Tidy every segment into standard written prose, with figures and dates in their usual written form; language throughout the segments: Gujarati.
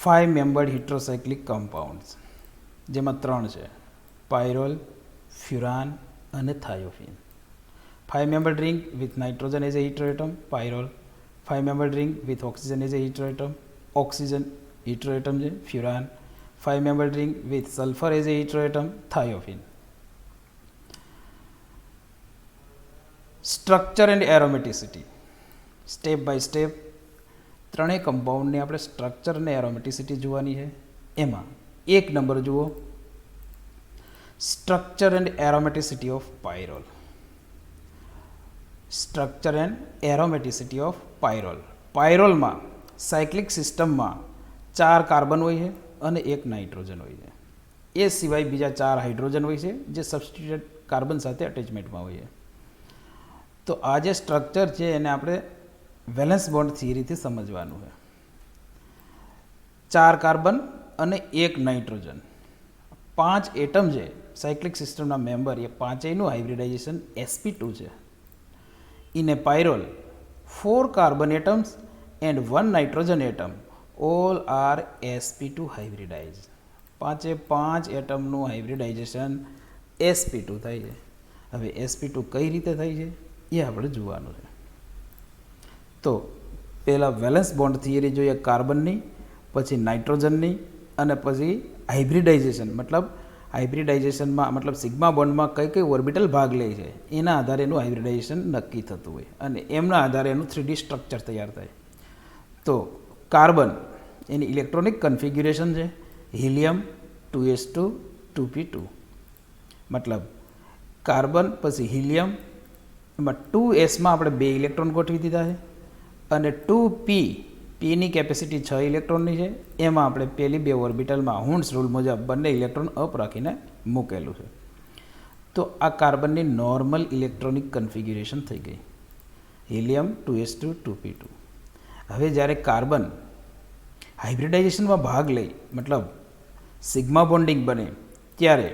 5 મેમ્બર્ડ હિટ્રોસાયક્લિક કમ્પાઉન્ડ્સ, જેમાં 3 છે: પાયરોલ, ફ્યુરાન અને thiophene. 5 membered ring with nitrogen as a heteroatom, pyrrole. 5 membered ring with oxygen as a heteroatom, oxygen heteroatom છે furan. 5 membered ring with sulphur as a heteroatom, thiophene. Structure and aromaticity, step by step ત્રણેય કમ્પાઉન્ડની આપણે સ્ટ્રક્ચર અને એરોમેટિસિટી જોવાની છે. એમાં 1 નંબર જુઓ, structure and aromaticity of pyrrole. Structure and aromaticity of pyrrole. પાયરોલમાં સાયક્લિક સિસ્ટમમાં 4 કાર્બન હોય છે અને 1 નાઇટ્રોજન હોય છે. એ સિવાય બીજા 4 હાઇડ્રોજન હોય છે જે સબસ્ટિટ્યુટેડ કાર્બન સાથે અટેચમેન્ટમાં હોય છે. તો આ જે સ્ટ્રક્ચર છે એને આપણે વેલેન્સ બોન્ડ થિયરીથી સમજવાનું છે. 4 કાર્બન અને 1 નાઇટ્રોજન, 5 એટમ છે સાયક્લિક સિસ્ટમના મેમ્બર, એ પાંચેયનું હાઇબ્રિડાઇઝેશન sp2 છે. In a pyrrole 4 carbon atoms and 1 nitrogen atom all are sp2 hybridize. 5 એટમનું હાઇબ્રિડાઇઝેશન sp2 થાય છે. હવે sp2 કઈ રીતે થાય છે એ આપણે જોવાનું છે. તો પહેલાં વેલેન્સ બોન્ડ થિયરી જોઈએ કાર્બનની, પછી નાઇટ્રોજનની, અને પછી હાઇબ્રિડાઇઝેશનમાં મતલબ સિગ્મા બોન્ડમાં કઈ ઓર્બિટલ ભાગ લે છે એના આધારે એનું હાઇબ્રિડાઇઝેશન નક્કી થતું હોય અને એમના આધારે એનું 3D સ્ટ્રક્ચર તૈયાર થાય. તો કાર્બન એની ઇલેક્ટ્રોનિક કન્ફિગ્યુરેશન છે હિલિયમ 2s2 2p2. મતલબ કાર્બન પછી હિલિયમ, એમાં 2sમાં આપણે 2 ઇલેક્ટ્રોન ગોઠવી દીધા છે અને 2p, પીની કેપેસિટી 6 ઇલેક્ટ્રોનની છે, એમાં આપણે પહેલી 2 ઓર્બિટલમાં હુન્સ રૂલ મુજબ બંને ઇલેક્ટ્રોન અપ રાખીને મૂકેલું છે. તો આ કાર્બનની નોર્મલ ઇલેક્ટ્રોનિક કન્ફિગ્યુરેશન થઈ ગઈ, હિલિયમ 2s2 2p2. હવે જ્યારે કાર્બન હાઇબ્રિડાઇઝેશનમાં ભાગ લે મતલબ સિગ્મા બોન્ડિંગ બને ત્યારે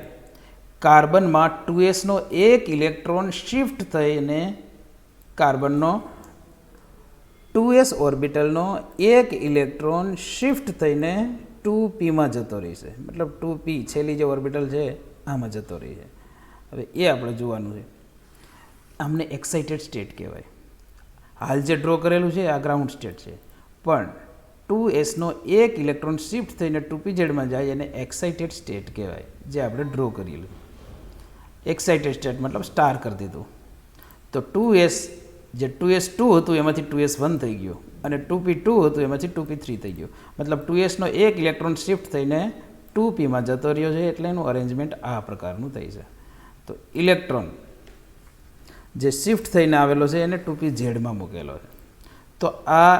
કાર્બનમાં 2sનો એક ઇલેક્ટ્રોન શિફ્ટ થઈને કાર્બનનો 2s ઓર્બિટલનો એક ઇલેક્ટ્રોન શિફ્ટ થઈને 2pમાં જતો રહેશે. મતલબ 2p છેલ્લી જે ઓર્બિટલ છે આમાં જતો રહે છે. હવે એ આપણે જોવાનું છે. આમને એક્સાઇટેડ સ્ટેટ કહેવાય. હાલ જે ડ્રો કરેલું છે આ ગ્રાઉન્ડ સ્ટેટ છે, પણ 2sનો એક ઇલેક્ટ્રોન શિફ્ટ થઈને 2pzમાં જાય એને એક્સાઇટેડ સ્ટેટ કહેવાય, જે આપણે ડ્રો કરેલું. એક્સાઇટેડ સ્ટેટ મતલબ સ્ટાર કરી દીધું. તો 2s જે 2s2 હતું એમાંથી 2s1 થઈ ગયું અને 2p2 હતું એમાંથી 2p3 થઈ ગયું. મતલબ 2sનો એક ઇલેક્ટ્રોન શિફ્ટ થઈને 2pમાં જતો રહ્યો છે, એટલે એનું અરેન્જમેન્ટ આ પ્રકારનું થઈ છે. તો ઇલેક્ટ્રોન જે શિફ્ટ થઈને આવેલો છે એને 2pzમાં મૂકેલો છે. તો આ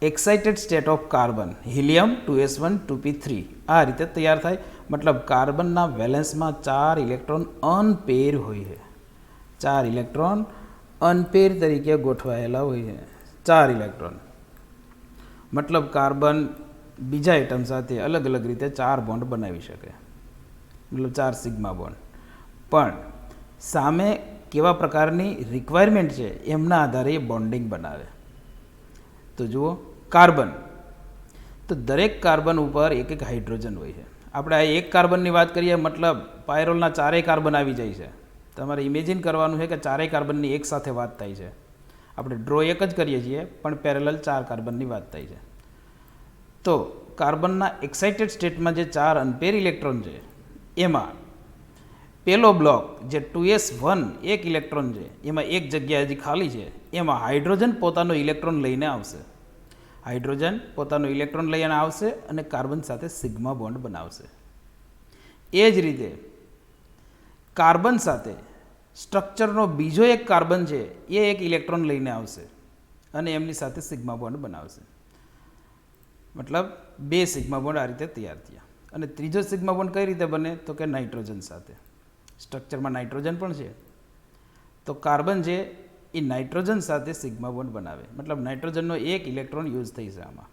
excited state of carbon helium 2s1 2p3 આ રીતે તૈયાર થાય. મતલબ કાર્બનના વેલેન્સમાં 4 ઇલેક્ટ્રોન અનપેર હોય છે. 4 ઇલેક્ટ્રોન અનપેર તરીકે ગોઠવાયેલા હોય છે. 4 ઇલેક્ટ્રોન મતલબ કાર્બન બીજા એટમ સાથે અલગ અલગ રીતે 4 બોન્ડ બનાવી શકે, મતલબ 4 સિગ્મા બોન્ડ. પણ સામે કેવા પ્રકારની રિક્વાયરમેન્ટ છે એમના આધારે એ બોન્ડિંગ બનાવે. તો જુઓ કાર્બન, તો દરેક કાર્બન ઉપર એક એક હાઇડ્રોજન હોય છે. આપણે આ એક કાર્બનની વાત કરીએ મતલબ પાયરોલના 4 કાર્બન આવી જાય છે. તમારે ઇમેજિન કરવાનું છે કે 4 કાર્બનની એક સાથે વાત થાય છે. આપણે ડ્રો એક જ કરીએ છીએ પણ પેરેલલ 4 કાર્બનની વાત થાય છે. તો કાર્બનના એક્સાઇટેડ સ્ટેટમાં જે 4 અનપેર ઇલેક્ટ્રોન છે એમાં પેલો બ્લોક જે 2s1 એક ઇલેક્ટ્રોન છે એમાં એક જગ્યા હજી ખાલી છે, એમાં હાઇડ્રોજન પોતાનો ઇલેક્ટ્રોન લઈને આવશે. હાઇડ્રોજન પોતાનો ઇલેક્ટ્રોન લઈને આવશે અને કાર્બન સાથે સિગ્મા બોન્ડ બનાવશે. એ જ રીતે કાર્બન સાથે સ્ટ્રક્ચરનો બીજો એક કાર્બન છે એ એક ઇલેક્ટ્રોન લઈને આવશે અને એમની સાથે સિગ્મા બોન્ડ બનાવશે. મતલબ 2 સિગ્મા બોન્ડ આ રીતે તૈયાર થયા. અને ત્રીજો સિગ્મા બોન્ડ કઈ રીતે બને તો કે નાઇટ્રોજન સાથે. સ્ટ્રક્ચરમાં નાઇટ્રોજન પણ છે, તો કાર્બન છે એ નાઇટ્રોજન સાથે સિગ્મા બોન્ડ બનાવે. મતલબ નાઇટ્રોજનનો એક ઇલેક્ટ્રોન યુઝ થઈ છે આમાં.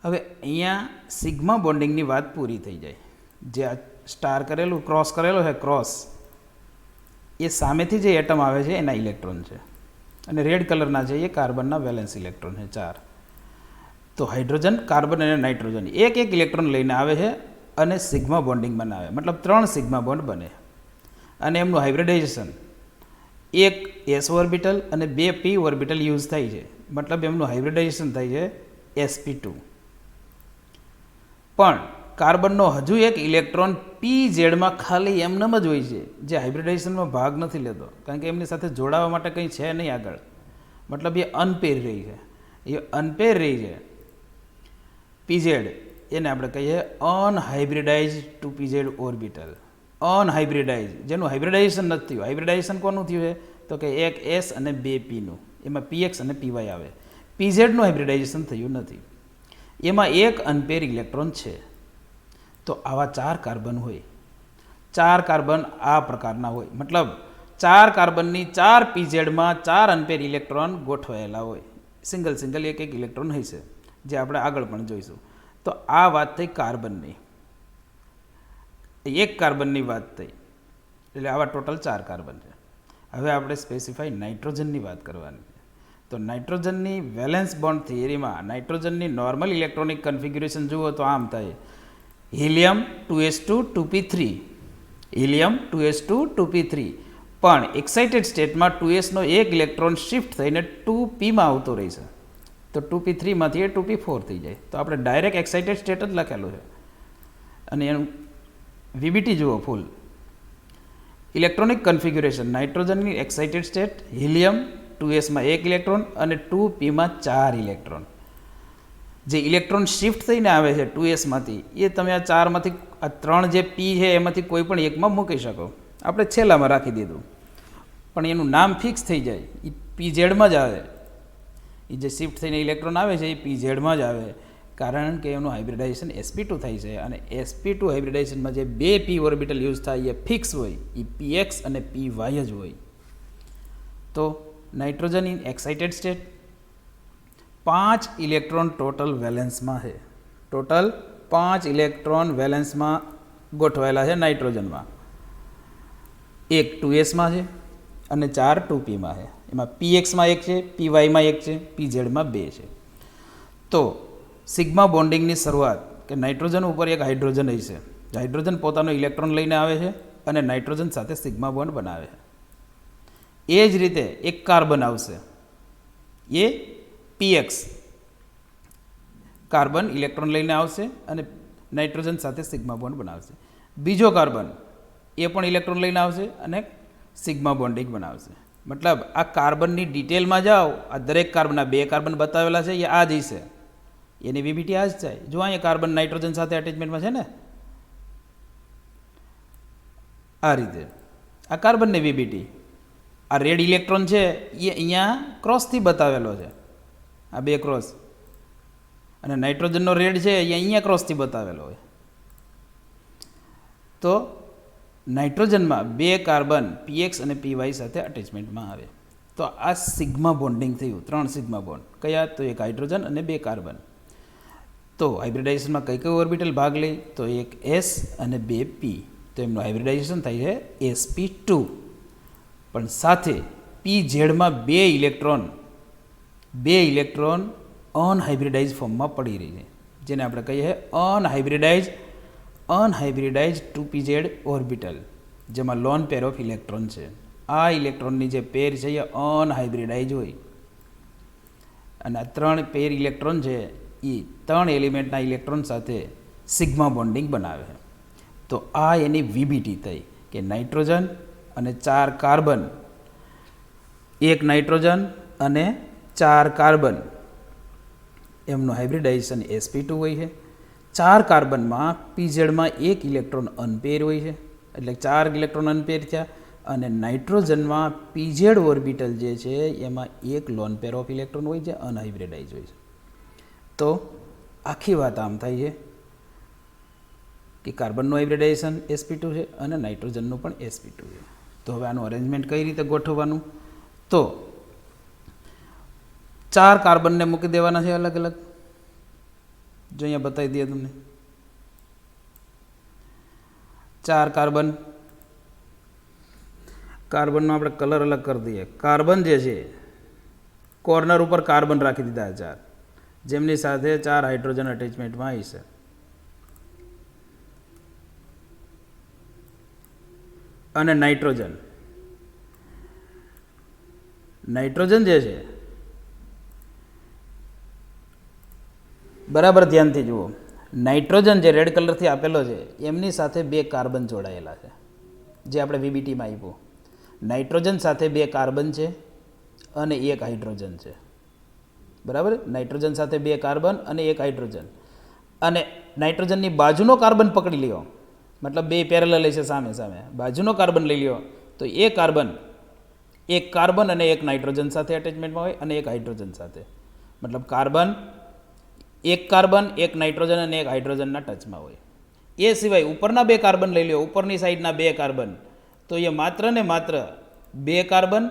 હવે અહીંયા સિગ્મા બોન્ડિંગની વાત પૂરી થઈ જાય. જે આ સ્ટાર કરેલું ક્રોસ કરેલો છે ક્રોસ, એ સામેથી જે એટમ આવે છે એના ઇલેક્ટ્રોન છે અને રેડ કલરના છે એ કાર્બનના વેલેન્સ ઇલેક્ટ્રોન છે 4. તો હાઇડ્રોજન, કાર્બન અને નાઇટ્રોજન એક એક ઇલેક્ટ્રોન લઈને આવે છે અને સિગ્મા બોન્ડિંગ બનાવે, મતલબ 3 સિગ્મા બોન્ડ બને. અને એમનું હાઇબ્રિડાઇઝેશન એક એસ ઓર્બિટલ અને 2 પી ઓર્બિટલ યુઝ થાય છે, મતલબ એમનું હાઇબ્રિડાઇઝેશન થાય છે sp2. પણ કાર્બનનો હજુ એક ઇલેક્ટ્રોન પી ઝેડમાં ખાલી એમનેમ જ હોય છે, જે હાઇબ્રિડાઇઝેશનમાં ભાગ નથી લેતો, કારણ કે એમની સાથે જોડાવા માટે કંઈ છે નહીં આગળ, મતલબ એ અનપેર રહી છે. એ અનપેર રહી છે પીઝેડ, એને આપણે કહીએ અનહાઇબ્રિડાઇઝ ટુ પીઝેડ ઓર્બિટલ. અનહાઇબ્રિડાઇઝ, જેનું હાઇબ્રિડાઇઝેશન નથી થયું. હાઇબ્રિડાઇઝેશન કોનું થયું છે તો કે એક એસ અને 2 પીનું, એમાં પીએક્સ અને પીવાય આવે. પીઝેડનું હાઇબ્રિડાઇઝેશન થયું નથી, એમાં એક અનપેર ઇલેક્ટ્રોન છે. તો આવા 4 કાર્બન હોય, 4 કાર્બન આ પ્રકારના હોય, મતલબ 4 કાર્બનની 4 પીઝેડમાં 4 અનપેર ઇલેક્ટ્રોન ગોઠવાયેલા હોય, સિંગલ સિંગલ એક એક ઇલેક્ટ્રોન હશે, જે આપણે આગળ પણ જોઈશું. તો આ વાત થઈ કાર્બનની, એક કાર્બનની વાત થઈ, એટલે આવા ટોટલ 4 કાર્બન છે. હવે આપણે સ્પેસિફાઈ નાઇટ્રોજનની વાત કરવાની છે. તો નાઇટ્રોજનની વેલેન્સ બોન્ડ થિયરીમાં નાઇટ્રોજનની નોર્મલ ઇલેક્ટ્રોનિક કન્ફિગ્યુરેશન જુઓ તો આમ થાય: helium 2s2 2p3, helium 2s2 2p3. પણ એક્સાઇટેડ સ્ટેટમાં 2sનો એક ઇલેક્ટ્રોન શિફ્ટ થઈને 2pમાં આવતો રહેશે, તો 2p3માંથી એ 2p4 થઈ જાય. તો આપણે ડાયરેક્ટ એક્સાઇટેડ સ્ટેટ જ લખેલું છે. અને એનું વીબીટી જુઓ ફૂલ ઇલેક્ટ્રોનિક કન્ફિગ્યુરેશન: નાઇટ્રોજનની એક્સાઇટેડ સ્ટેટ, હિલિયમ 2sમાં એક ઇલેક્ટ્રોન અને 2pમાં 4 ઇલેક્ટ્રોન. જે ઇલેક્ટ્રોન શિફ્ટ થઈને આવે છે 2sમાંથી, એ તમે આ 4માંથી આ 3 જે પી છે એમાંથી કોઈ પણ એકમાં મૂકી શકો. આપણે છેલ્લામાં રાખી દીધું, પણ એનું નામ ફિક્સ થઈ જાય, એ પીઝેડમાં જ આવે. એ જે શિફ્ટ થઈને ઇલેક્ટ્રોન આવે છે એ પીઝેડમાં જ આવે, કારણ કે એનું હાઇબ્રિડાઇઝેશન sp2 થાય છે. અને sp2 હાઇબ્રિડાઇઝેશનમાં જે 2 પી ઓર્બિટલ યુઝ થાય એ ફિક્સ હોય, એ px અને py જ હોય. તો nitrogen in excited state 5 electron total વેલેન્સમાં છે. ટોટલ 5 ઇલેક્ટ્રોન વેલેન્સમાં ગોઠવાયેલા છે નાઇટ્રોજનમાં. એક 2sમાં છે અને 4 2pમાં છે. એમાં pxમાં એક છે, pyમાં એક છે, pzમાં 2 છે. તો સિગ્મા બોન્ડિંગની શરૂઆત કે નાઇટ્રોજન ઉપર એક હાઇડ્રોજન હશે. હાઇડ્રોજન પોતાનો ઇલેક્ટ્રોન લઈને આવે છે અને નાઇટ્રોજન સાથે સિગ્મા બોન્ડ બનાવે છે. એ જ રીતે એક કાર્બન આવશે, એ px, કાર્બન ઇલેક્ટ્રોન લઈને આવશે અને નાઇટ્રોજન સાથે સિગ્મા બોન્ડ બનાવશે. બીજો કાર્બન એ પણ ઇલેક્ટ્રોન લઈને આવશે અને સિગ્મા બોન્ડિંગ બનાવશે. મતલબ આ કાર્બનની ડિટેલમાં જાઓ, આ દરેક કાર્બનના 2 કાર્બન બતાવેલા છે, એ આ જ હશે, એની વીબીટી આ જ થાય. જો અહીંયા કાર્બન નાઇટ્રોજન સાથે અટેચમેન્ટમાં છે ને, આ રીતે આ કાર્બનની વીબીટી. આ રેડ ઇલેક્ટ્રોન છે એ અહીંયા ક્રોસથી બતાવેલો છે, આ 2 ક્રોસ, અને નાઇટ્રોજનનો રેડ છે એ અહીંયા ક્રોસથી બતાવેલો હોય. તો નાઇટ્રોજનમાં 2 કાર્બન px અને py સાથે અટેચમેન્ટમાં આવે. તો આ સિગ્મા બોન્ડિંગ થયું, 3 સિગ્મા બોન્ડ. કયા? તો એક હાઇડ્રોજન અને 2 કાર્બન. તો હાઇબ્રિડાઇઝેશનમાં કઈ કઈ ઓર્બિટલ ભાગ લે? તો એક s અને 2 p. તો એમનું હાઇબ્રિડાઇઝેશન થાય છે sp2. પણ સાથે pzમાં 2 ઇલેક્ટ્રોન અનહાઇબ્રિડાઇઝ ફોર્મમાં પડી રહી છે, જેને આપણે કહીએ અનહાઇબ્રિડાઇઝ 2pz ઓર્બિટલ, જેમાં લોન પેર ઓફ ઇલેક્ટ્રોન છે. આ ઇલેક્ટ્રોનની જે પેર છે એ અનહાઇબ્રિડાઇઝ હોય, અને આ 3 પેર ઇલેક્ટ્રોન છે એ 3 એલિમેન્ટના ઇલેક્ટ્રોન સાથે સિગ્મા બોન્ડિંગ બનાવે છે. તો આ એની વીબીટી થઈ કે નાઇટ્રોજન અને 4 કાર્બન, એક નાઇટ્રોજન અને 4 કાર્બન, એમનું હાઇબ્રિડાઇઝેશન sp2 હોય છે. 4 કાર્બનમાં pzમાં એક ઇલેક્ટ્રોન અનપેર હોય છે, એટલે 4 ઇલેક્ટ્રોન અનપેર થયા. અને નાઇટ્રોજનમાં pz ઓર્બિટલ જે છે એમાં એક લોન પેર ઓફ ઇલેક્ટ્રોન હોય છે, અનહાઇબ્રિડાઇઝ હોય છે. તો આખી વાત આમ થાય છે કે કાર્બનનું હાઇબ્રિડાઇઝેશન sp2 છે અને નાઇટ્રોજનનું પણ sp2 છે. તો હવે આનું અરેન્જમેન્ટ કઈ રીતે ગોઠવવાનું? તો 4 કાર્બનને મૂકી દેવાના છે અલગ અલગ. જો અહીંયા બતાવી દઈએ તમને, 4 કાર્બન. કાર્બનનો આપણે કલર અલગ કરી દઈએ. કાર્બન જે છે કોર્નર ઉપર કાર્બન રાખી દીધા 4, જેમની સાથે 4 હાઇડ્રોજન અટેચમેન્ટમાં આવી છે. અને નાઇટ્રોજન જે છે, બરાબર ધ્યાનથી જુઓ, નાઇટ્રોજન જે રેડ કલરથી આપેલો છે એમની સાથે 2 કાર્બન જોડાયેલા છે, જે આપણે વીબીટીમાં આપ્યું. નાઇટ્રોજન સાથે 2 કાર્બન છે અને 1 હાઇડ્રોજન છે. બરાબર, નાઇટ્રોજન સાથે 2 કાર્બન અને 1 હાઇડ્રોજન. અને નાઇટ્રોજનની બાજુનો કાર્બન પકડી લ્યો, મતલબ 2 પેરેલલ છે સામે સામે, બાજુનો કાર્બન લઈ લ્યો તો એક કાર્બન અને 1 નાઇટ્રોજન સાથે અટેચમેન્ટમાં હોય અને 1 હાઇડ્રોજન સાથે. મતલબ એક કાર્બન 1 નાઇટ્રોજન અને 1 હાઇડ્રોજનના ટચમાં હોય. એ સિવાય ઉપરના 2 કાર્બન લઈ લ્યો, ઉપરની સાઈડના 2 કાર્બન, તો એ માત્ર ને માત્ર 2 કાર્બન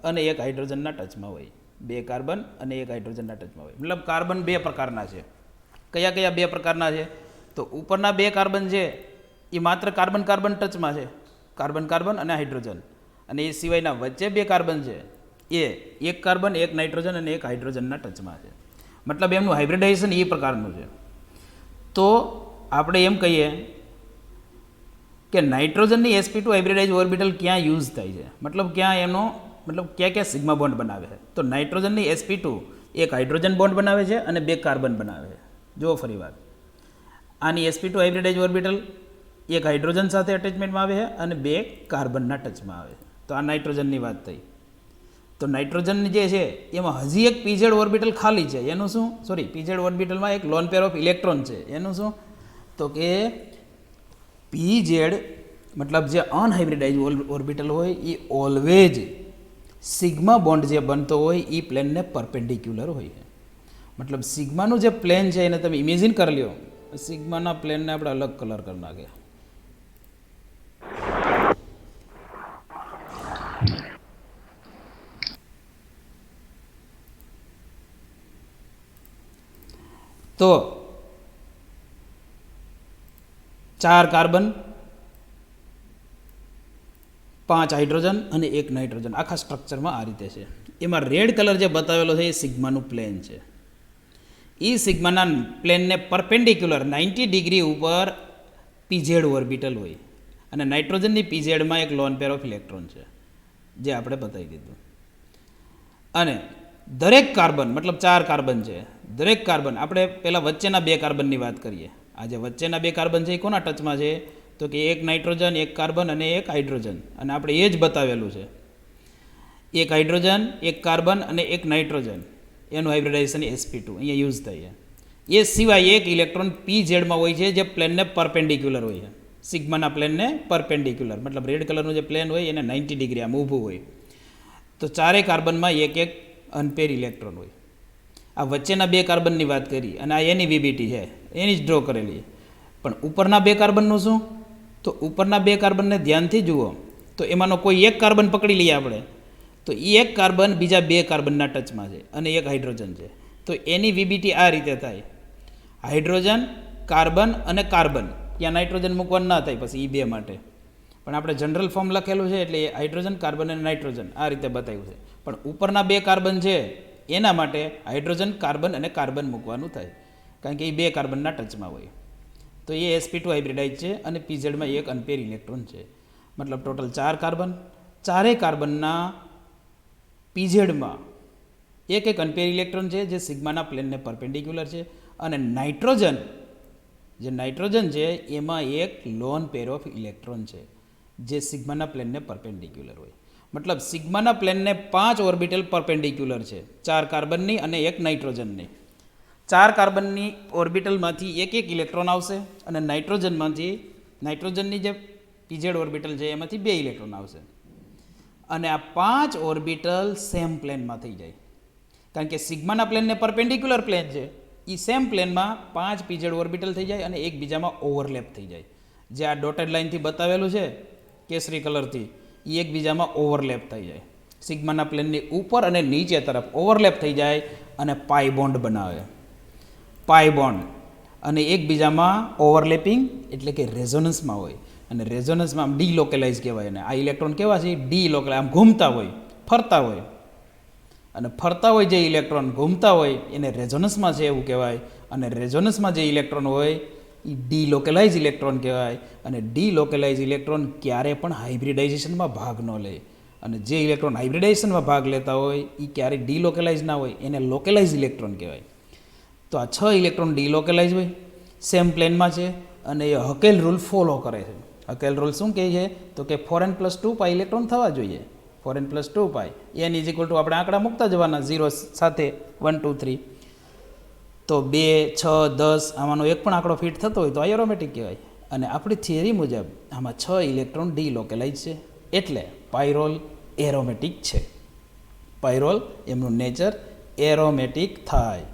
અને 1 હાઇડ્રોજનના ટચમાં હોય. 2 કાર્બન અને 1 હાઇડ્રોજનના ટચમાં હોય. મતલબ કાર્બન 2 પ્રકારના છે. કયા 2 પ્રકારના છે? તો ઉપરના 2 કાર્બન છે એ માત્ર કાર્બન ટચમાં છે, કાર્બન અને હાઇડ્રોજન. અને એ સિવાયના વચ્ચે 2 કાર્બન છે એ 1 કાર્બન 1 નાઇટ્રોજન અને 1 હાઇડ્રોજનના ટચમાં છે. મતલબ એમનું હાઇબ્રિડાઇઝેશન એ પ્રકારનું છે. તો આપણે એમ કહીએ કે નાઇટ્રોજનની sp2 હાઇબ્રિડાઇઝ ઓર્બિટલ ક્યાં યુઝ થાય છે, મતલબ ક્યાં સિગ્મા બોન્ડ બનાવે છે. તો નાઇટ્રોજનની sp2 1 હાઇડ્રોજન બોન્ડ બનાવે છે અને 2 કાર્બન બનાવે છે. જુઓ ફરી વાર, આની sp2 હાઇબ્રિડાઇઝ ઓર્બિટલ 1 હાઇડ્રોજન સાથે અટેચમેન્ટમાં આવે છે અને 2 કાર્બનના ટચમાં આવે છે. તો આ નાઇટ્રોજનની વાત થઈ. તો નાઇટ્રોજન જે છે એમાં હજી એક પીઝેડ ઓર્બિટલ ખાલી છે. એનું શું? પીઝેડ ઓર્બિટલમાં એક લોન પેર ઓફ ઇલેક્ટ્રોન છે. એનું શું? તો કે પીઝેડ મતલબ જે અનહાઇબ્રિડાઇઝ ઓર્બિટલ હોય એ ઓલવેજ સિગ્મા બોન્ડ જે બનતો હોય એ પ્લેનને પરપેન્ડિક્યુલર હોય છે. મતલબ સિગ્માનું જે પ્લેન છે એને તમે ઇમેજિન કરી લ્યો, સિગ્માના પ્લેનને આપણે અલગ કલર કરી નાખીએ. તો 4 કાર્બન 5 હાઇડ્રોજન અને 1 નાઇટ્રોજન આખા સ્ટ્રક્ચરમાં આ રીતે છે. એમાં રેડ કલર જે બતાવેલો છે એ સિગ્માનું પ્લેન છે. એ સિગ્માના પ્લેનને પરપેન્ડિક્યુલર 90 ડિગ્રી ઉપર પીઝેડ ઓર્બિટલ હોય અને નાઇટ્રોજનની પીઝેડમાં એક લોન પેર ઓફ ઇલેક્ટ્રોન છે, જે આપણે બતાવી દીધું. અને દરેક કાર્બન મતલબ 4 કાર્બન છે, દરેક કાર્બન, આપણે પહેલાં વચ્ચેના 2 કાર્બનની વાત કરીએ. આ જે વચ્ચેના 2 કાર્બન છે એ કોના ટચમાં છે? તો કે 1 નાઇટ્રોજન 1 કાર્બન અને 1 હાઇડ્રોજન. અને આપણે એ જ બતાવેલું છે, 1 હાઇડ્રોજન 1 કાર્બન અને 1 નાઇટ્રોજન, એનું હાઇબ્રિડાઇઝેશન sp2 અહીંયા યુઝ થાય છે. એ સિવાય એક ઇલેક્ટ્રોન pzમાં હોય છે જે પ્લેનને પરપેન્ડિક્યુલર હોય છે, સિગ્માના પ્લેનને પરપેન્ડિક્યુલર. મતલબ રેડ કલરનું જે પ્લેન હોય એને 90 ડિગ્રી આમ ઊભું હોય. તો 4 કાર્બનમાં એક અનપેર ઇલેક્ટ્રોન હોય. આ વચ્ચેના 2 કાર્બનની વાત કરી અને આ એની વીબીટી છે, એની જ ડ્રો કરેલી. પણ ઉપરના 2 કાર્બનનું શું? તો ઉપરના 2 કાર્બનને ધ્યાનથી જુઓ તો એમાંનો કોઈ એક કાર્બન પકડી લઈએ આપણે, તો એ એક કાર્બન બીજા 2 કાર્બનના ટચમાં છે અને 1 હાઇડ્રોજન છે. તો એની વીબીટી આ રીતે થાય, હાઇડ્રોજન કાર્બન અને કાર્બન. ત્યાં નાઇટ્રોજન મૂકવાનું ના થાય પછી એ 2 માટે, પણ આપણે જનરલ ફોર્મ લખેલું છે એટલે હાઇડ્રોજન કાર્બન અને નાઇટ્રોજન આ રીતે બતાવ્યું છે. પણ ઉપરના 2 કાર્બન છે એના માટે હાઇડ્રોજન કાર્બન અને કાર્બન મૂકવાનું થાય, કારણ કે એ 2 કાર્બનના ટચમાં હોય. તો એ sp2 હાઇબ્રિડાઇઝ છે અને pzમાં એક અનપેર ઇલેક્ટ્રોન છે. મતલબ ટોટલ 4 કાર્બન, 4 કાર્બનના pzમાં એક અનપેર ઇલેક્ટ્રોન છે જે સિગ્માના પ્લેનને પરપેન્ડિક્યુલર છે. અને નાઇટ્રોજન છે એમાં એક લોન પેર ઓફ ઇલેક્ટ્રોન છે જે સિગ્માના પ્લેનને પરપેન્ડિક્યુલર હોય. મતલબ સિગ્માના પ્લેનને 5 ઓર્બિટલ પરપેન્ડિક્યુલર છે, 4 કાર્બનની અને 1 નાઇટ્રોજનની. 4 કાર્બનની ઓર્બિટલમાંથી એક ઇલેક્ટ્રોન આવશે અને નાઇટ્રોજનની જે pz ઓર્બિટલ છે એમાંથી 2 ઇલેક્ટ્રોન આવશે. અને આ 5 ઓર્બિટલ સેમ પ્લેનમાં થઈ જાય, કારણ કે સિગ્માના પ્લેનને પરપેન્ડિક્યુલર પ્લેન છે. એ સેમ પ્લેનમાં 5 pz ઓર્બિટલ થઈ જાય અને એકબીજામાં ઓવરલેપ થઈ જાય. જે આ ડોટેડ લાઇનથી બતાવેલું છે કેસરી કલરથી, એ એકબીજામાં ઓવરલેપ થઈ જાય, સિગ્માના પ્લેનની ઉપર અને નીચે તરફ ઓવરલેપ થઈ જાય અને પાઈ બોન્ડ બનાવે. પાઈ બોન્ડ અને એકબીજામાં ઓવરલેપિંગ એટલે કે રેઝોનન્સમાં હોય. અને રેઝોનન્સમાં આમ ડીલોકેલાઇઝ કહેવાય. અને આ ઇલેક્ટ્રોન કેવા છે? ડીલોકેલાઇઝ, આમ ઘૂમતા હોય, ફરતા હોય. અને ફરતા હોય જે ઇલેક્ટ્રોન ઘૂમતા હોય એને રેઝોનન્સમાં છે એવું કહેવાય. અને રેઝોનન્સમાં જે ઇલેક્ટ્રોન હોય એ ડીલોકેલાઇઝ ઇલેક્ટ્રોન કહેવાય. અને ડીલોકેલાઇઝ ઇલેક્ટ્રોન ક્યારે પણ હાઇબ્રિડાઇઝેશનમાં ભાગ ન લે. અને જે ઇલેક્ટ્રોન હાઇબ્રિડાઇઝેશનમાં ભાગ લેતા હોય એ ક્યારેય ડીલોકેલાઇઝ ના હોય એને લોકલાઇઝ ઇલેક્ટ્રોન કહેવાય. તો આ 6 ઇલેક્ટ્રોન ડીલોકેલાઇઝ હોય, સેમ પ્લેનમાં છે અને એ હકેલ રૂલ ફોલો કરે છે. હકેલ રૂલ શું કહે છે? તો કે 4n+2π ઇલેક્ટ્રોન થવા જોઈએ. 4n+2π n is equal to આપણે આંકડા મૂકતા જવાના 0 સાથે 1 2 3. તો 2 6 10 આમાંનો એક પણ આંકડો ફિટ થતો હોય તો આ એરોમેટિક કહેવાય. અને આપણી થિયરી મુજબ આમાં 6 ઇલેક્ટ્રોન ડીલોકેલાઇઝ છે એટલે પાયરોલ એરોમેટિક છે. પાયરોલ એમનું નેચર એરોમેટિક થાય.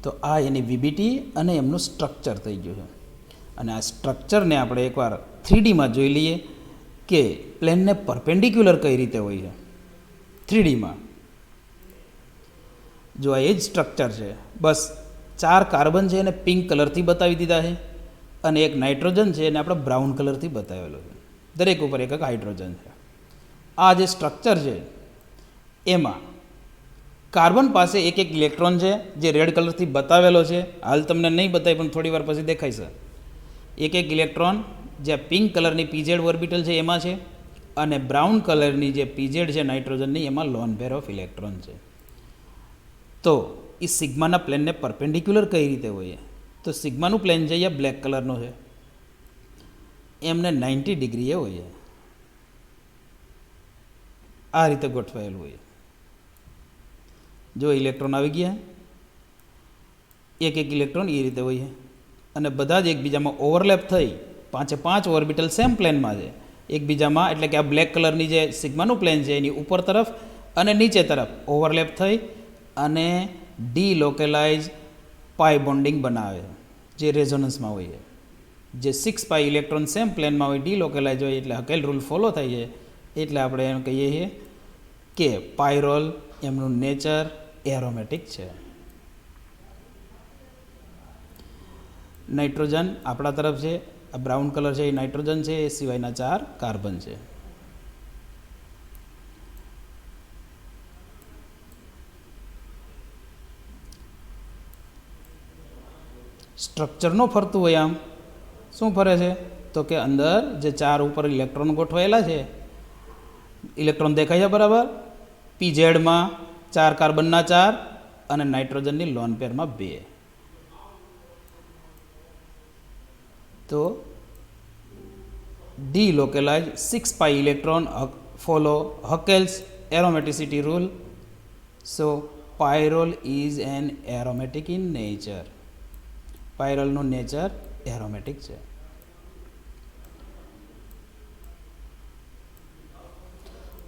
તો આ એની વીબીટી અને એમનું સ્ટ્રક્ચર થઈ ગયું છે. અને આ સ્ટ્રક્ચરને આપણે એકવાર 3Dમાં જોઈ લઈએ કે પ્લેનને પરપેન્ડિક્યુલર કઈ રીતે હોય છે 3Dમાં. જો આ એ જ સ્ટ્રક્ચર છે, બસ 4 કાર્બન છે એને પિંક કલરથી બતાવી દીધા છે અને એક નાઇટ્રોજન છે એને આપણે બ્રાઉન કલરથી બતાવેલો છે. દરેક ઉપર એક હાઇડ્રોજન છે. આ જે સ્ટ્રક્ચર છે એમાં કાર્બન પાસે એક ઇલેક્ટ્રોન છે જે રેડ કલરથી બતાવેલો છે. હાલ તમને નહીં બતાવે પણ થોડી વાર પછી દેખાય છે. એક ઇલેક્ટ્રોન જે પિંક કલરની પીઝેડ ઓર્બિટલ છે એમાં છે અને બ્રાઉન કલરની જે પીઝેડ છે નાઇટ્રોજનની એમાં લોન પેર ઓફ ઇલેક્ટ્રોન છે. તો એ સિગ્માના પ્લેનને પરપેન્ડિક્યુલર કઈ રીતે હોય? તો સિગ્માનું પ્લેન છે એ બ્લેક કલરનું છે, એમને 90 ડિગ્રીએ હોય, આ રીતે ગોઠવાયેલું હોય. જો ઇલેક્ટ્રોન આવી ગયા, એક ઇલેક્ટ્રોન એ રીતે હોય અને બધા જ એકબીજામાં ઓવરલેપ થઈ 5 ઓર્બિટલ સેમ પ્લેનમાં છે એકબીજામાં. એટલે કે આ બ્લેક કલરની જે સિગ્માનું પ્લેન છે એની ઉપર તરફ અને નીચે તરફ ઓવરલેપ થઈ અને ડીલોકેલાઇઝ પાઈ બોન્ડિંગ બનાવે જે રેઝોનન્સમાં હોય. જે 6π ઇલેક્ટ્રોન સેમ પ્લેનમાં હોય, ડીલોકેલાઇઝ હોય એટલે હકેલ રૂલ ફોલો થાય છે. એટલે આપણે એમ કહીએ છીએ કે પાયરોલ એમનું નેચર એરોમેટિક છે. નાઇટ્રોજન આપણા તરફ છે, આ બ્રાઉન કલર છે એ નાઇટ્રોજન છે, એ સિવાયના 4 કાર્બન છે. સ્ટ્રક્ચરનો ફરતું હોય આમ શું ફરે છે? તો કે અંદર જે 4 ઉપર ઇલેક્ટ્રોન ગોઠવાયેલા છે, ઇલેક્ટ્રોન દેખાય છે બરાબર. પીઝેડમાં 4 કાર્બનના 4 અને નાઇટ્રોજનની લોન પેરમાં 2. તો delocalize 6π electron follow Huckel's aromaticity rule. So pyrrole is an aromatic in nature. પાયરોલનું નેચર એરોમેટિક છે.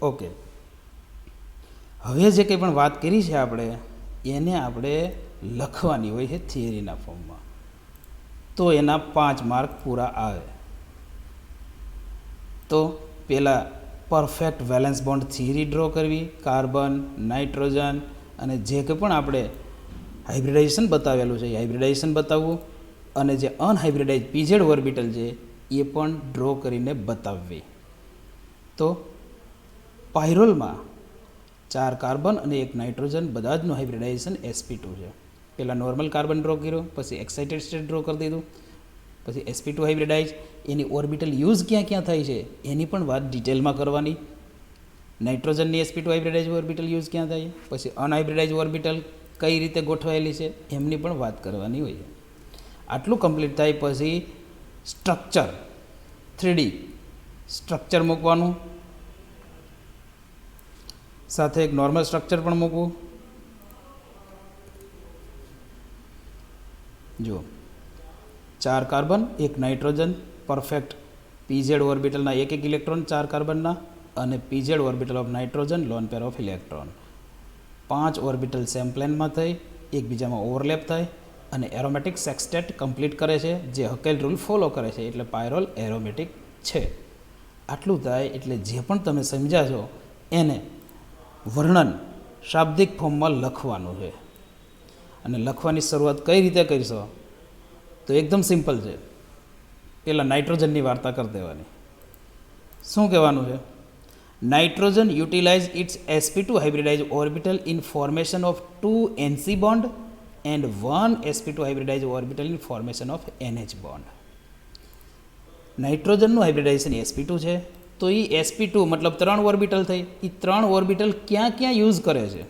ઓકે, હવે જે કંઈ પણ વાત કરી છે આપણે એને આપણે લખવાની હોય છે થિયરીના ફોર્મમાં, તો એના 5 માર્ક પૂરા આવે. તો પહેલાં perfect valence bond theory draw કરવી, કાર્બન, નાઇટ્રોજન અને જે કંઈ પણ આપણે હાઇબ્રિડાઇઝેશન બતાવેલું છે એ હાઇબ્રિડાઇઝેશન બતાવવું અને જે અનહાઇબ્રિડાઇઝ પીઝેડ ઓર્બિટલ છે એ પણ ડ્રો કરીને બતાવવી. તો પાયરોલમાં 4 કાર્બન અને 1 નાઇટ્રોજન બધા જનું હાઇબ્રિડાઇઝેશન sp2 છે. પહેલાં નોર્મલ કાર્બન ડ્રો કર્યો, પછી એક્સાઇટેડ સ્ટેટ ડ્રો કરી દીધું, પછી sp2 હાઇબ્રિડાઇઝ. એની ઓર્બિટલ યુઝ ક્યાં ક્યાં થાય છે એની પણ વાત ડિટેલમાં કરવાની. નાઇટ્રોજનની sp2 હાઇબ્રિડાઇઝ ઓર્બિટલ યુઝ ક્યાં થાય, પછી અનહાઇબ્રિડાઇઝ ઓર્બિટલ કઈ રીતે ગોઠવાયેલી છે એમની પણ વાત કરવાની હોય. આટલું કમ્પ્લીટ થાય પછી સ્ટ્રક્ચર 3D સ્ટ્રક્ચર મૂકવાનું, સાથે એક નોર્મલ સ્ટ્રક્ચર પણ મૂકવું. જો 4 કાર્બન 1 નાઇટ્રોજન, પરફેક્ટ પીઝેડ ઓર્બિટલના એક ઇલેક્ટ્રોન 4 કાર્બનના અને PZ orbital of nitrogen lone pair of electron. 5 orbital same પ્લેનમાં થઈ એકબીજામાં ઓવરલેપ થાય અને એરોમેટિક સેક્સટેટ કમ્પ્લીટ કરે છે, જે હકેલ રૂલ ફોલો કરે છે. એટલે પાયરોલ એરોમેટિક છે. આટલું થાય એટલે જે પણ તમે સમજ્યા છો એને વર્ણન શાબ્દિક ફોર્મમાં લખવાનું છે. અને લખવાની શરૂઆત કઈ રીતે કરીશો? તો એકદમ સિમ્પલ છે. પહેલાં નાઇટ્રોજનની વાર્તા કરી દેવાની. શું કહેવાનું છે? Nitrogen utilize its sp2 hybridized orbital in formation of 2 Nc bond and 1 sp2 hybridized orbital in formation of NH bond. નાઇટ્રોજનનું હાઇબ્રિડાઇઝેશન sp2 છે, તો એ sp2 મતલબ 3 ઓર્બિટલ થઈ, એ 3 ઓર્બિટલ ક્યાં ક્યાં યુઝ કરે છે?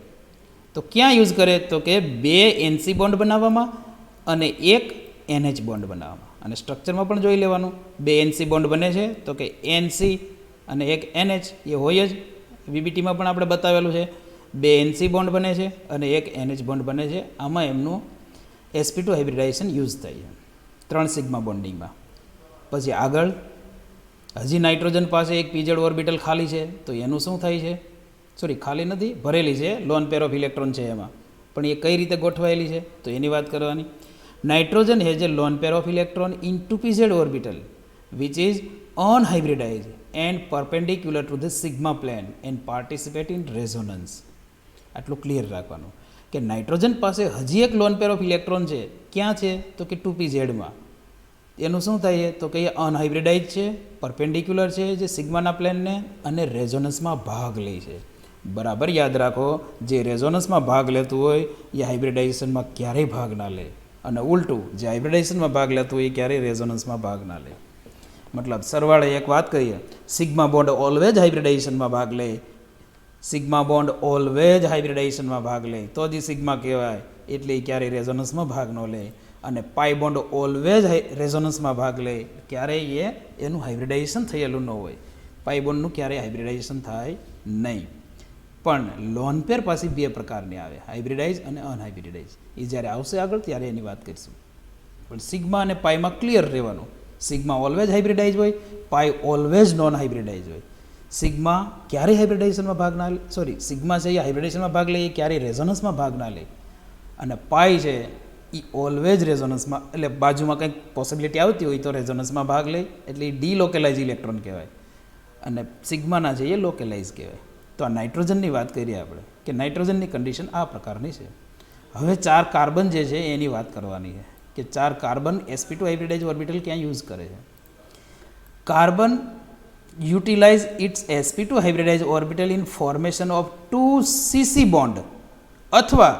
તો ક્યાં યુઝ કરે તો કે 2 Nc બોન્ડ બનાવવામાં અને 1 NH બોન્ડ બનાવવામાં. અને સ્ટ્રક્ચરમાં પણ જોઈ લેવાનું, 2 Nc બોન્ડ બને છે તો કે Nc અને 1 NH એ હોય જ, વીબીટીમાં પણ આપણે બતાવેલું છે. 2 Nc બોન્ડ બને છે અને 1 NH બોન્ડ બને છે. આમાં એમનું sp2 હાઇબ્રિડાઇઝેશન યુઝ થાય છે 3 સિગ્મા બોન્ડિંગમાં. પછી આગળ હજી નાઇટ્રોજન પાસે એક pz ઓર્બિટલ ખાલી છે, તો એનું શું થાય છે? સોરી, ખાલી નથી, ભરેલી છે, લોન પેર ઓફ ઇલેક્ટ્રોન છે એમાં, પણ એ કઈ રીતે ગોઠવાયેલી છે તો એની વાત કરવાની. Nitrogen has a loan pair of electron in 2 pz orbital which is unhybridized and perpendicular to the sigma plane and participate in resonance. આટલું ક્લિયર રાખવાનું કે નાઇટ્રોજન પાસે હજી એક લોન પેર ઓફ ઇલેક્ટ્રોન છે, ક્યાં છે તો કે 2 pzમાં. એનું શું થાય તો કે એ અનહાઇબ્રિડાઇઝ છે, પરપેન્ડિક્યુલર છે જે સિગ્માના પ્લેનને, અને રેઝોનન્સમાં ભાગ લે છે. બરાબર યાદ રાખો, જે રેઝોનન્સમાં ભાગ લેતું હોય એ હાઇબ્રિડાઇઝેશનમાં ક્યારેય ભાગ ના લે, અને ઉલટું જે હાઇબ્રિડાઇઝેશનમાં ભાગ લેતું હોય એ ક્યારેય રેઝોનન્સમાં ભાગ ના લે. મતલબ સરવાળે એક વાત કહીએ, સિગ્મા બોન્ડ ઓલવેજ હાઇબ્રિડાઇઝેશનમાં ભાગ લે, સિગ્મા બોન્ડ ઓલવેજ હાઇબ્રિડાઇઝેશનમાં ભાગ લે તો જ સિગ્મા કહેવાય, એટલે ક્યારેય રેઝોનન્સમાં ભાગ ન લે. અને પાઈ બોન્ડ ઓલવેજ રેઝોનન્સમાં ભાગ લે, ક્યારેય એનું હાઇબ્રિડાઇઝેશન થયેલું ન હોય. પાઈ બોન્ડનું ક્યારેય હાઇબ્રિડાઇઝેશન થાય નહીં. પણ લોન પેર પાસે 2 પ્રકારની આવે, હાઇબ્રિડાઇઝ અને અનહાઇબ્રિડાઇઝ. એ જ્યારે આવશે આગળ ત્યારે એની વાત કરીશું. પણ સિગ્મા અને પાઈમાં ક્લિયર રહેવાનું, સિગ્મા ઓલવેજ હાઇબ્રિડાઇઝ હોય, પાઈ ઓલવેજ નોન હાઇબ્રિડાઇઝ હોય. સિગ્મા ક્યારેય હાઇબ્રિડાઇઝેશનમાં ભાગ ના લે, સોરી, સિગ્મા છે એ હાઇબ્રિડાઇઝેશનમાં ભાગ લે, એ ક્યારેય રેઝોનન્સમાં ભાગ ના લે. અને પાઈ છે એ ઓલવેજ રેઝોનન્સમાં, એટલે બાજુમાં કંઈક પોસિબિલિટી આવતી હોય તો રેઝોનન્સમાં ભાગ લે, એટલે એ ડીલોકેલાઇઝ ઇલેક્ટ્રોન કહેવાય. અને સિગ્માના છે એ લોકલાઇઝ કહેવાય. તો આ નાઇટ્રોજનની વાત કરીએ આપણે કે નાઇટ્રોજનની કન્ડિશન આ પ્રકારની છે. હવે 4 કાર્બન જે છે એની વાત કરવાની છે કે 4 કાર્બન sp2 હાઇબ્રિડાઇઝ ઓર્બિટલ ક્યાં યુઝ કરે છે. Carbon utilize its sp2 hybridize orbital in formation of 2 cc bond અથવા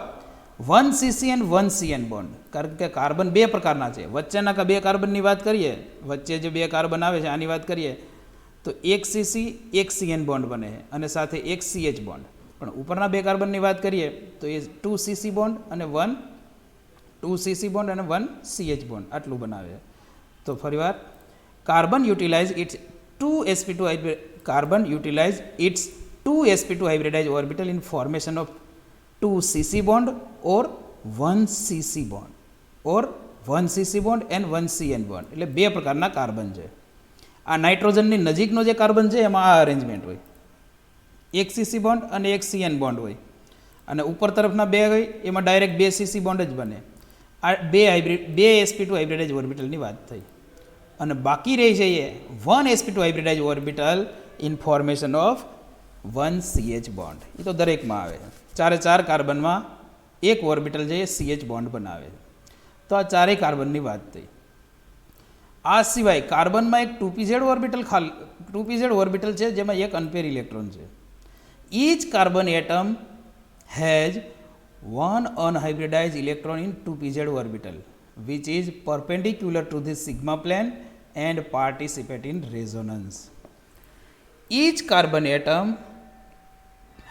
1 cc એન્ડ 1 cn બોન્ડ. કારણ કે કાર્બન 2 પ્રકારના છે, વચ્ચેના 2 કાર્બનની વાત કરીએ, વચ્ચે જે 2 કાર્બન આવે છે આની વાત કરીએ તો 1 cc 1 cn બોન્ડ બને છે અને સાથે 1 ch બોન્ડ. પણ ઉપરના 2 કાર્બનની વાત કરીએ તો એ 2 cc બોન્ડ અને 2 cc બોન્ડ અને 1 ch બોન્ડ આટલું બનાવે. તો ફરીવાર, carbon utilize its 2 sp2 hybridize orbital in formation of 2 cc bond or 1 cc bond or 1 cc bond and 1 cn bond. એટલે 2 પ્રકારના કાર્બન છે. આ નાઇટ્રોજનની નજીકનો જે કાર્બન છે એમાં આ અરેન્જમેન્ટ હોય, 1 cc બોન્ડ અને 1 cn બોન્ડ હોય, અને ઉપર તરફના 2 હોય એમાં ડાયરેક્ટ 2 cc બોન્ડ જ બને. આ 2 sp2 હાઇબ્રિડાઇઝ ઓર્બિટલની વાત થઈ. અને બાકી રહી છે એ 1 sp2 hybridize orbital in formation of 1 ch bond. એ તો દરેકમાં આવે છે. 4 કાર્બનમાં 1 ઓર્બિટલ છે એ ch બોન્ડ બનાવે છે. તો આ 4 કાર્બનની વાત થઈ. આ સિવાય કાર્બનમાં એક 2 pz ઓર્બિટલ છે જેમાં એક અનપેર ઇલેક્ટ્રોન છે. Each carbon atom has 1 unhybridized electron in 2 pz orbital which is perpendicular to the sigma plane and participate in resonance. Each carbon atom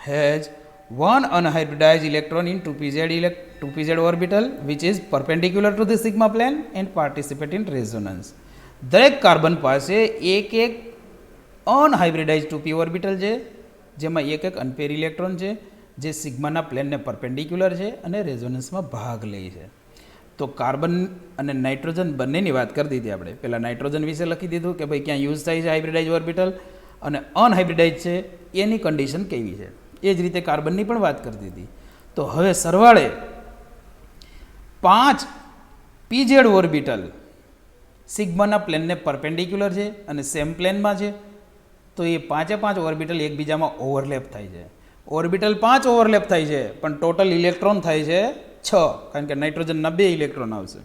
has 1 unhybridized electron in 2 pz orbital which is perpendicular to the sigma plane and participate in resonance. દરેક કાર્બન પાસે એક અનહાઇબ્રિડાઇઝ 2p ઓર્બિટલ છે જેમાં એક અનપેર ઇલેક્ટ્રોન છે જે સિગ્માના પ્લેનને પરપેન્ડિક્યુલર છે અને રેઝોનન્સમાં ભાગ લે છે. તો કાર્બન અને નાઇટ્રોજન બંનેની વાત કરી દીધી આપણે. પહેલાં નાઇટ્રોજન વિશે લખી દીધું કે ભાઈ ક્યાં યુઝ થાય છે હાઇબ્રિડાઇઝ ઓર્બિટલ, અને અનહાઇબ્રિડાઇઝ છે એની કન્ડિશન કેવી છે. એ જ રીતે કાર્બનની પણ વાત કરી દીધી. તો હવે સરવાળે 5 pz ઓર્બિટલ સિગ્માના પ્લેનને પરપેન્ડિક્યુલર છે અને સેમ પ્લેનમાં છે. તો એ 5 ઓર્બિટલ એકબીજામાં ઓવરલેપ થાય છે. ઓર્બિટલ 5 ઓવરલેપ થાય છે પણ ટોટલ ઇલેક્ટ્રોન થાય છે 6, કારણ કે નાઇટ્રોજનના 2 ઇલેક્ટ્રોન આવશે.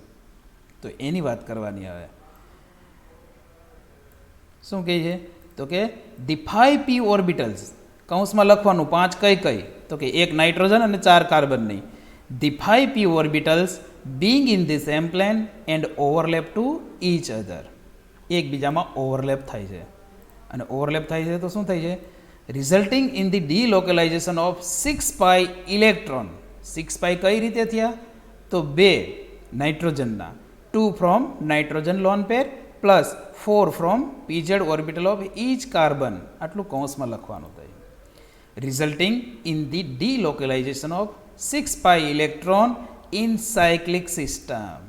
તો એની વાત કરવાની આવે. શું કહે છે તો કે ધી 5 p ઓર્બિટલ્સ, કૌંસમાં લખવાનું 5 કઈ કઈ, તો કે એક નાઇટ્રોજન અને 4 કાર્બનની. The 5 p orbitals being in the same plane and overlap to each other, એકબીજામાં ઓવરલેપ થાય છે. અને ઓવરલેપ થાય છે તો શું થાય છે? Resulting in the delocalization of 6 pi electron. 6 pi કઈ રીતે થયા? તો 2 નાઇટ્રોજનના, 2 from nitrogen lone pair plus 4 from pz orbital of each carbon, આટલું કૌંસમાં લખવાનું થાય. Resulting in the delocalization of 6 pi electron in cyclic system.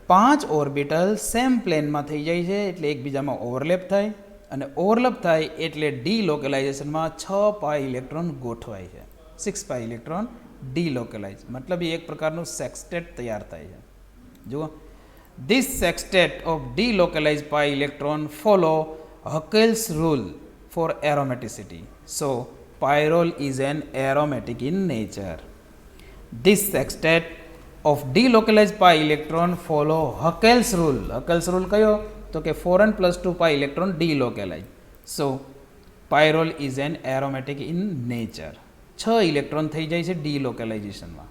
5 orbital same પ્લેનમાં થઈ જાય છે એટલે એકબીજામાં ઓવરલેપ થાય, અને ઓવરલેપ થાય એટલે ડીલોકેલાઇઝેશનમાં 6 પાઈ ઇલેક્ટ્રોન ગોઠવાય છે. 6 પાઈ ઇલેક્ટ્રોન ડીલોકેલાઇઝ, મતલબ એ એક પ્રકારનું સેક્સટેટ તૈયાર થાય છે. જુઓ, this sextet of delocalize pi electron follow Huckel's rule for aromaticity. So pyrrole is an aromatic in nature. This sextet of delocalized pi electron follow Huckel's rule. Huckel's rule કયો? તો કે 4n plus 2 pi electron delocalize. So pyrrole is an aromatic in nature. 6 electron થઈ જાય છે ડીલોકેલાઇઝેશનમાં.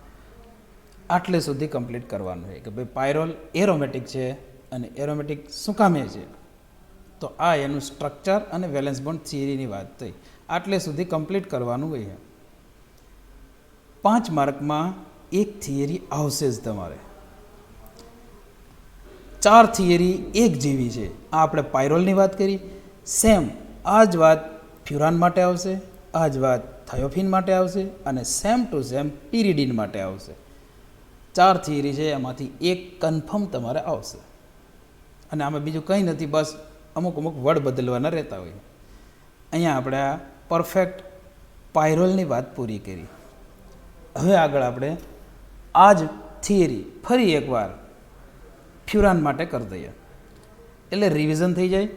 આટલે સુધી કમ્પ્લીટ કરવાનું છે કે ભાઈ પાયરોલ એરોમેટિક છે, અને એરોમેટિક શું કામે છે, તો આ એનું સ્ટ્રક્ચર અને વેલેન્સ બોન્ડ થિયરીની વાત થઈ. આટલે સુધી કમ્પ્લીટ કરવાનું હોય. 5 માર્કમાં એક થિયરી આવશે જ તમારે. 4 થિયરી એક જેવી છે. આ આપણે પાયરોલની વાત કરી, સેમ આ જ વાત ફ્યુરાન માટે આવશે, આ જ વાત થાયોફિન માટે આવશે, અને સેમ ટુ સેમ પિરિડિન માટે આવશે. 4 થિયરી છે, એમાંથી એક કન્ફર્મ તમારે આવશે. અને આમાં બીજું કંઈ નથી, બસ અમુક વર્ડ બદલવાના રહેતા હોય. અહીંયા આપણે આ પરફેક્ટ પાયરોલની વાત પૂરી કરી. હવે આગળ આપણે આ જ થિયરી ફરી એકવાર ફ્યુરાન માટે કરી દઈએ, એટલે રિવિઝન થઈ જાય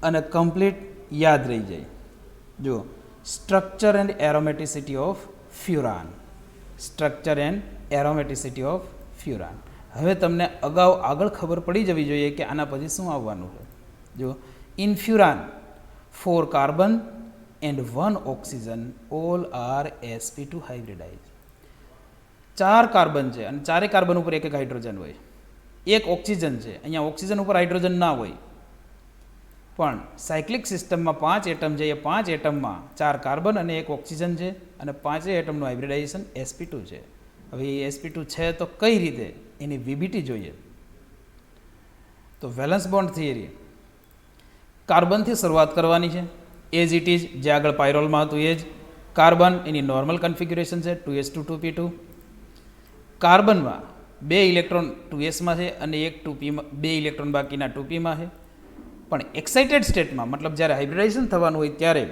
અને કમ્પ્લીટ યાદ રહી જાય. જુઓ, structure and aromaticity of furan. Structure and aromaticity of furan. હવે તમને અગાઉ આગળ ખબર પડી જવી જોઈએ કે આના પછી શું આવવાનું છે. જુઓ, in furan 4 carbon and 1 oxygen all are sp2 hybridized. 4 carbon છે અને 4 કાર્બન ઉપર એક હાઇડ્રોજન હોય. એક ઓક્સિજન છે, અહીંયા ઓક્સિજન ઉપર હાઇડ્રોજન ના હોય, પણ સાયક્લિક સિસ્ટમમાં 5 એટમ છે. એ 5 એટમમાં 4 કાર્બન અને એક ઓક્સિજન છે, અને 5 એટમનું હાઇબ્રિડાઇઝેશન sp2 છે. હવે એ sp2 છે તો કઈ રીતે, એની વીબીટી જોઈએ. તો વેલેન્સ બોન્ડ થિયરી કાર્બનથી શરૂઆત કરવાની છે, એઝ ઇટ ઇઝ, જે આગળ પાયરોલમાં હતું એ જ. કાર્બન એની નોર્મલ કન્ફિગ્યુરેશન છે 2s2 2p2. કાર્બનમાં 2 ઇલેક્ટ્રોન 2sમાં છે અને એક 2pમાં, 2 ઇલેક્ટ્રોન બાકીના 2pમાં છે. પણ એક્સાઇટેડ સ્ટેટમાં, મતલબ જ્યારે હાઇબ્રિડાઇઝેશન થવાનું હોય ત્યારે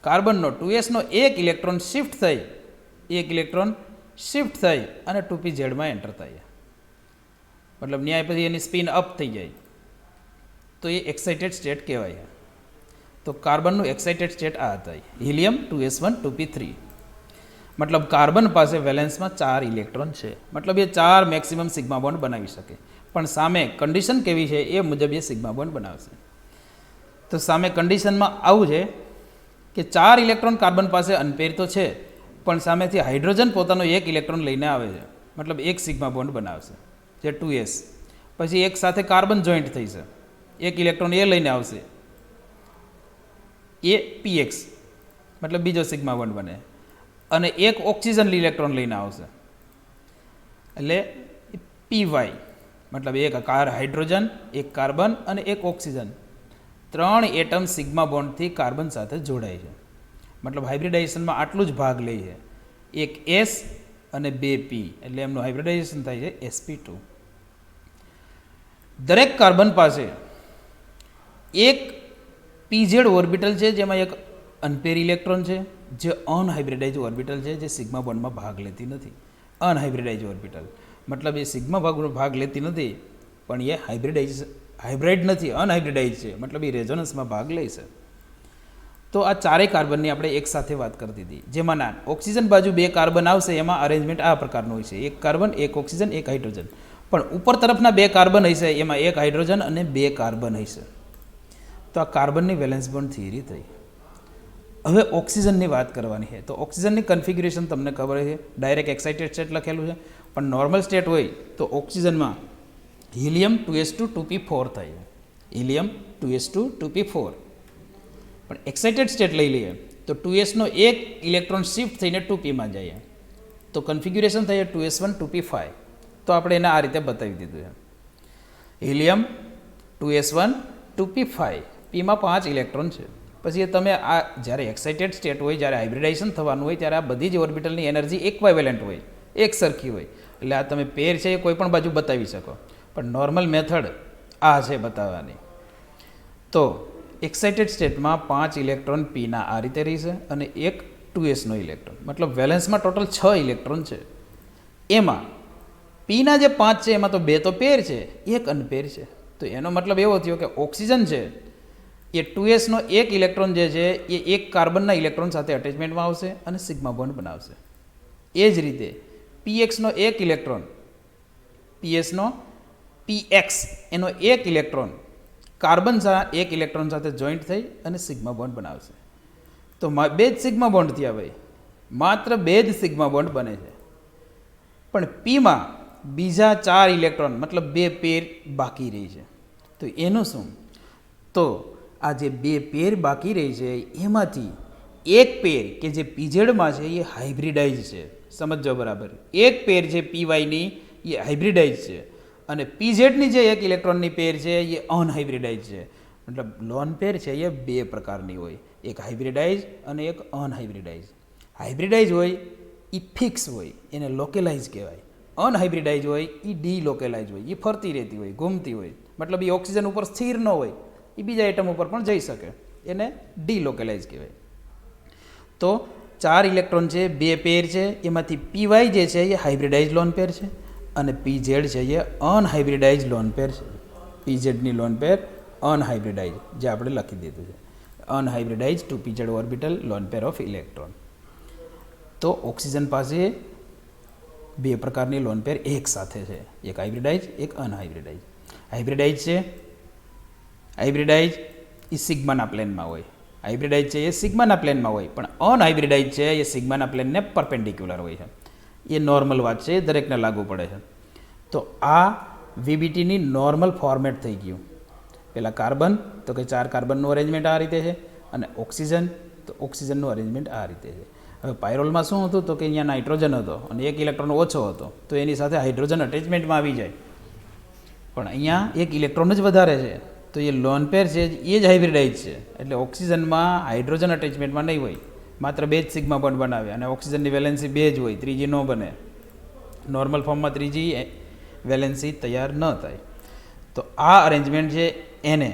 કાર્બનનો 2sનો એક ઇલેક્ટ્રોન શિફ્ટ થઈ અને 2pzમાં એન્ટર થાય, મતલબ ન્યાય પછી એની સ્પિન અપ થઈ જાય, તો એ એક્સાઇટેડ સ્ટેટ કહેવાય. તો કાર્બનનું એક્સાઇટેડ સ્ટેટ આ હતા, હિલિયમ 2s1 2p3. મતલબ કાર્બન પાસે વેલેન્સમાં 4 ઇલેક્ટ્રોન છે, મતલબ એ 4 મેક્સિમમ સિગ્મા બોન્ડ બનાવી શકે. પણ સામે કન્ડિશન કેવી છે એ મુજબ એ સિગ્મા બોન્ડ બનાવશે. તો સામે કન્ડિશનમાં આવું છે કે 4 ઇલેક્ટ્રોન કાર્બન પાસે અનપેર તો છે, પણ સામેથી હાઇડ્રોજન પોતાનો 1 ઇલેક્ટ્રોન લઈને આવે છે, મતલબ એક સિગ્મા બોન્ડ બનાવશે જે 2s. પછી એક સાથે કાર્બન જોઈન્ટ થઈ છે, 1 ઇલેક્ટ્રોન એ લઈને આવશે, એ px, મતલબ બીજો સિગ્મા બોન્ડ બને, અને એક ઓક્સિજન ઇલેક્ટ્રોન લઈને આવશે એટલે py, મતલબ એક હાઇડ્રોજન, એક કાર્બન અને એક ઓક્સિજન, 3 એટમ સિગ્મા બોન્ડથી કાર્બન સાથે જોડાય છે. મતલબ હાઇબ્રિડાઇઝેશનમાં આટલું જ ભાગ લે છે, એક s અને 2 p, એટલે એમનું હાઇબ્રિડાઇઝેશન થાય છે sp2. દરેક કાર્બન પાસે એક pz ઓર્બિટલ છે, જેમાં એક અનપેર ઇલેક્ટ્રોન છે, જે અનહાઇબ્રિડાઇઝ ઓર્બિટલ છે, જે સિગ્મા બોન્ડમાં ભાગ લેતી નથી. અનહાઇબ્રિડાઇઝ ઓર્બિટલ મતલબ એ સિગ્મા ભાગ લેતી નથી, પણ એ હાઇબ્રિડ નથી, અનહાઇબ્રિડાઇઝ છે, મતલબ એ રેઝોનન્સમાં ભાગ લે છે. તો આ 4 કાર્બનની આપણે એક સાથે વાત કરતી હતી, જેમાં ઓક્સિજન બાજુ 2 કાર્બન આવશે, એમાં અરેન્જમેન્ટ આ પ્રકારનું હોય છે, એક કાર્બન, એક ઓક્સિજન, એક હાઇડ્રોજન. પણ ઉપર તરફના 2 કાર્બન હશે, એમાં એક હાઇડ્રોજન અને 2 કાર્બન હશે. તો આ કાર્બનની વેલેન્સ બોન્ડ થિયરી થઈ. હવે ઓક્સિજનની વાત કરવાની છે. તો ઓક્સિજનની કન્ફિગ્યુરેશન તમને ખબર છે, ડાયરેક્ટ એક્સાઇટેડ સ્ટેટ લખેલું છે. પણ નોર્મલ સ્ટેટ હોય તો ઓક્સિજનમાં હિલિયમ 2s2 2p4 થાય. Helium 2s2 2p4. પણ એક્સાઇટેડ સ્ટેટ લઈ લઈએ તો 2sનો એક ઇલેક્ટ્રોન શિફ્ટ થઈને 2pમાં જાય. તો કન્ફિગ્યુરેશન થાય 2s1 2p5. તો આપણે એને આ રીતે બતાવી દીધું છે. હિલિયમ 2s1 2p5, પીમાં 5 ઇલેક્ટ્રોન છે. પછી તમે આ જ્યારે એક્સાઇટેડ સ્ટેટ હોય, જ્યારે હાઇબ્રિડાઇઝેશન થવાનું હોય, ત્યારે આ બધી જ ઓર્બિટલની એનર્જી ઇક્વાવેલન્ટ હોય, એક સરખી હોય. એટલે આ તમે પેર છે એ કોઈ પણ બાજુ બતાવી શકો. પણ નોર્મલ મેથડ આ છે બતાવવાની. તો એક્સાઇટેડ સ્ટેટમાં 5 ઇલેક્ટ્રોન પીના આ રીતે રહેશે અને એક 2sનો ઇલેક્ટ્રોન, મતલબ વેલેન્સમાં ટોટલ 6 ઇલેક્ટ્રોન છે. એમાં પીના જે 5 છે એમાં તો 2 તો પેર છે, એક અનપેર છે. તો એનો મતલબ એવો થયો કે ઓક્સિજન છે એ 2sનો એક ઇલેક્ટ્રોન જે છે એ એક કાર્બનના ઇલેક્ટ્રોન સાથે અટેચમેન્ટમાં આવશે અને સિગ્મા બોન્ડ બનાવશે. એ જ રીતે pxનો એક ઇલેક્ટ્રોન, psનો px એનો એક ઇલેક્ટ્રોન કાર્બન એક ઇલેક્ટ્રોન સાથે જોઈન્ટ થઈ અને સિગ્મા બોન્ડ બનાવશે. તો બે જ સિગ્મા બોન્ડ થયા ભાઈ, માત્ર બે જ સિગ્મા બોન્ડ બને છે. પણ પીમાં બીજા 4 ઇલેક્ટ્રોન મતલબ 2 પેર બાકી રહી છે. તો એનું શું? તો આ જે 2 પેર બાકી રહી છે એમાંથી એક પેર કે જે પીઝેડમાં છે એ હાઇબ્રિડાઇઝ છે. સમજો બરાબર. એક પેર છે પીવાયની એ હાઇબ્રિડાઇઝ છે અને પીઝેડની જે એક ઇલેક્ટ્રોનની પેર છે એ અનહાઇબ્રિડાઇઝ છે. મતલબ લોન પેર છે એ 2 પ્રકારની હોય, એક હાઇબ્રિડાઇઝ અને એક અનહાઇબ્રિડાઇઝ. હાઇબ્રિડાઇઝ હોય એ ફિક્સ હોય, એને લોકેલાઇઝ કહેવાય. અનહાઇબ્રિડાઇઝ હોય એ ડીલોકેલાઇઝ હોય, એ ફરતી રહેતી હોય, ઘૂમતી હોય. મતલબ એ ઓક્સિજન ઉપર સ્થિર ન હોય, એ બીજા એટમ ઉપર પણ જઈ શકે, એને ડીલોકેલાઇઝ કહેવાય. તો 4 ઇલેક્ટ્રોન છે, 2 પેર છે, એમાંથી પીવાય જે છે એ હાઇબ્રિડાઇઝ લોન પેર છે અને પીઝેડ છે એ અનહાઇબ્રિડાઇઝ લોન પેર છે. પીઝેડની લોન પેર અનહાઇબ્રિડાઇઝ જે આપણે લખી દીધું છે, અનહાઇબ્રિડાઇઝ 2pz orbital loan pair of electron. તો ઓક્સિજન પાસે 2 પ્રકારની લોન પેર એક સાથે છે, એક હાઇબ્રિડાઇઝ, એક અનહાઇબ્રિડાઇઝ. હાઇબ્રિડાઇઝ છે, હાઇબ્રિડાઇઝ એ સિગ્માના પ્લેનમાં હોય, હાઇબ્રિડાઇઝ છે એ સિગ્માના પ્લેનમાં હોય, પણ અનહાઇબ્રિડાઇઝ છે એ સિગ્માના પ્લેનને પરપેન્ડિક્યુલર હોય છે. એ નોર્મલ વાત છે, એ દરેકને લાગુ પડે છે. તો આ વીબીટીની નોર્મલ ફોર્મેટ થઈ ગયું. પહેલાં કાર્બન તો કે 4 કાર્બનનું અરેન્જમેન્ટ આ રીતે છે અને ઓક્સિજન તો ઓક્સિજનનું અરેન્જમેન્ટ આ રીતે છે. હવે પાયરોલમાં શું હતું તો કે અહીંયા નાઇટ્રોજન હતો અને એક ઇલેક્ટ્રોન ઓછો હતો તો એની સાથે હાઇડ્રોજન અટેચમેન્ટમાં આવી જાય. પણ અહીંયા એક ઇલેક્ટ્રોન જ વધારે છે તો એ લોન પેર છે એ જ હાઇબ્રિડાઇઝ છે. એટલે ઓક્સિજનમાં હાઇડ્રોજન અટેચમેન્ટમાં નહીં હોય, માત્ર 2 જ સિગ્મા બોન્ડ બનાવે અને ઓક્સિજનની વેલેન્સી 2 જ હોય, ત્રીજી ન બને. નોર્મલ ફોર્મમાં ત્રીજી વેલેન્સી તૈયાર ન થાય. તો આ અરેન્જમેન્ટ છે એને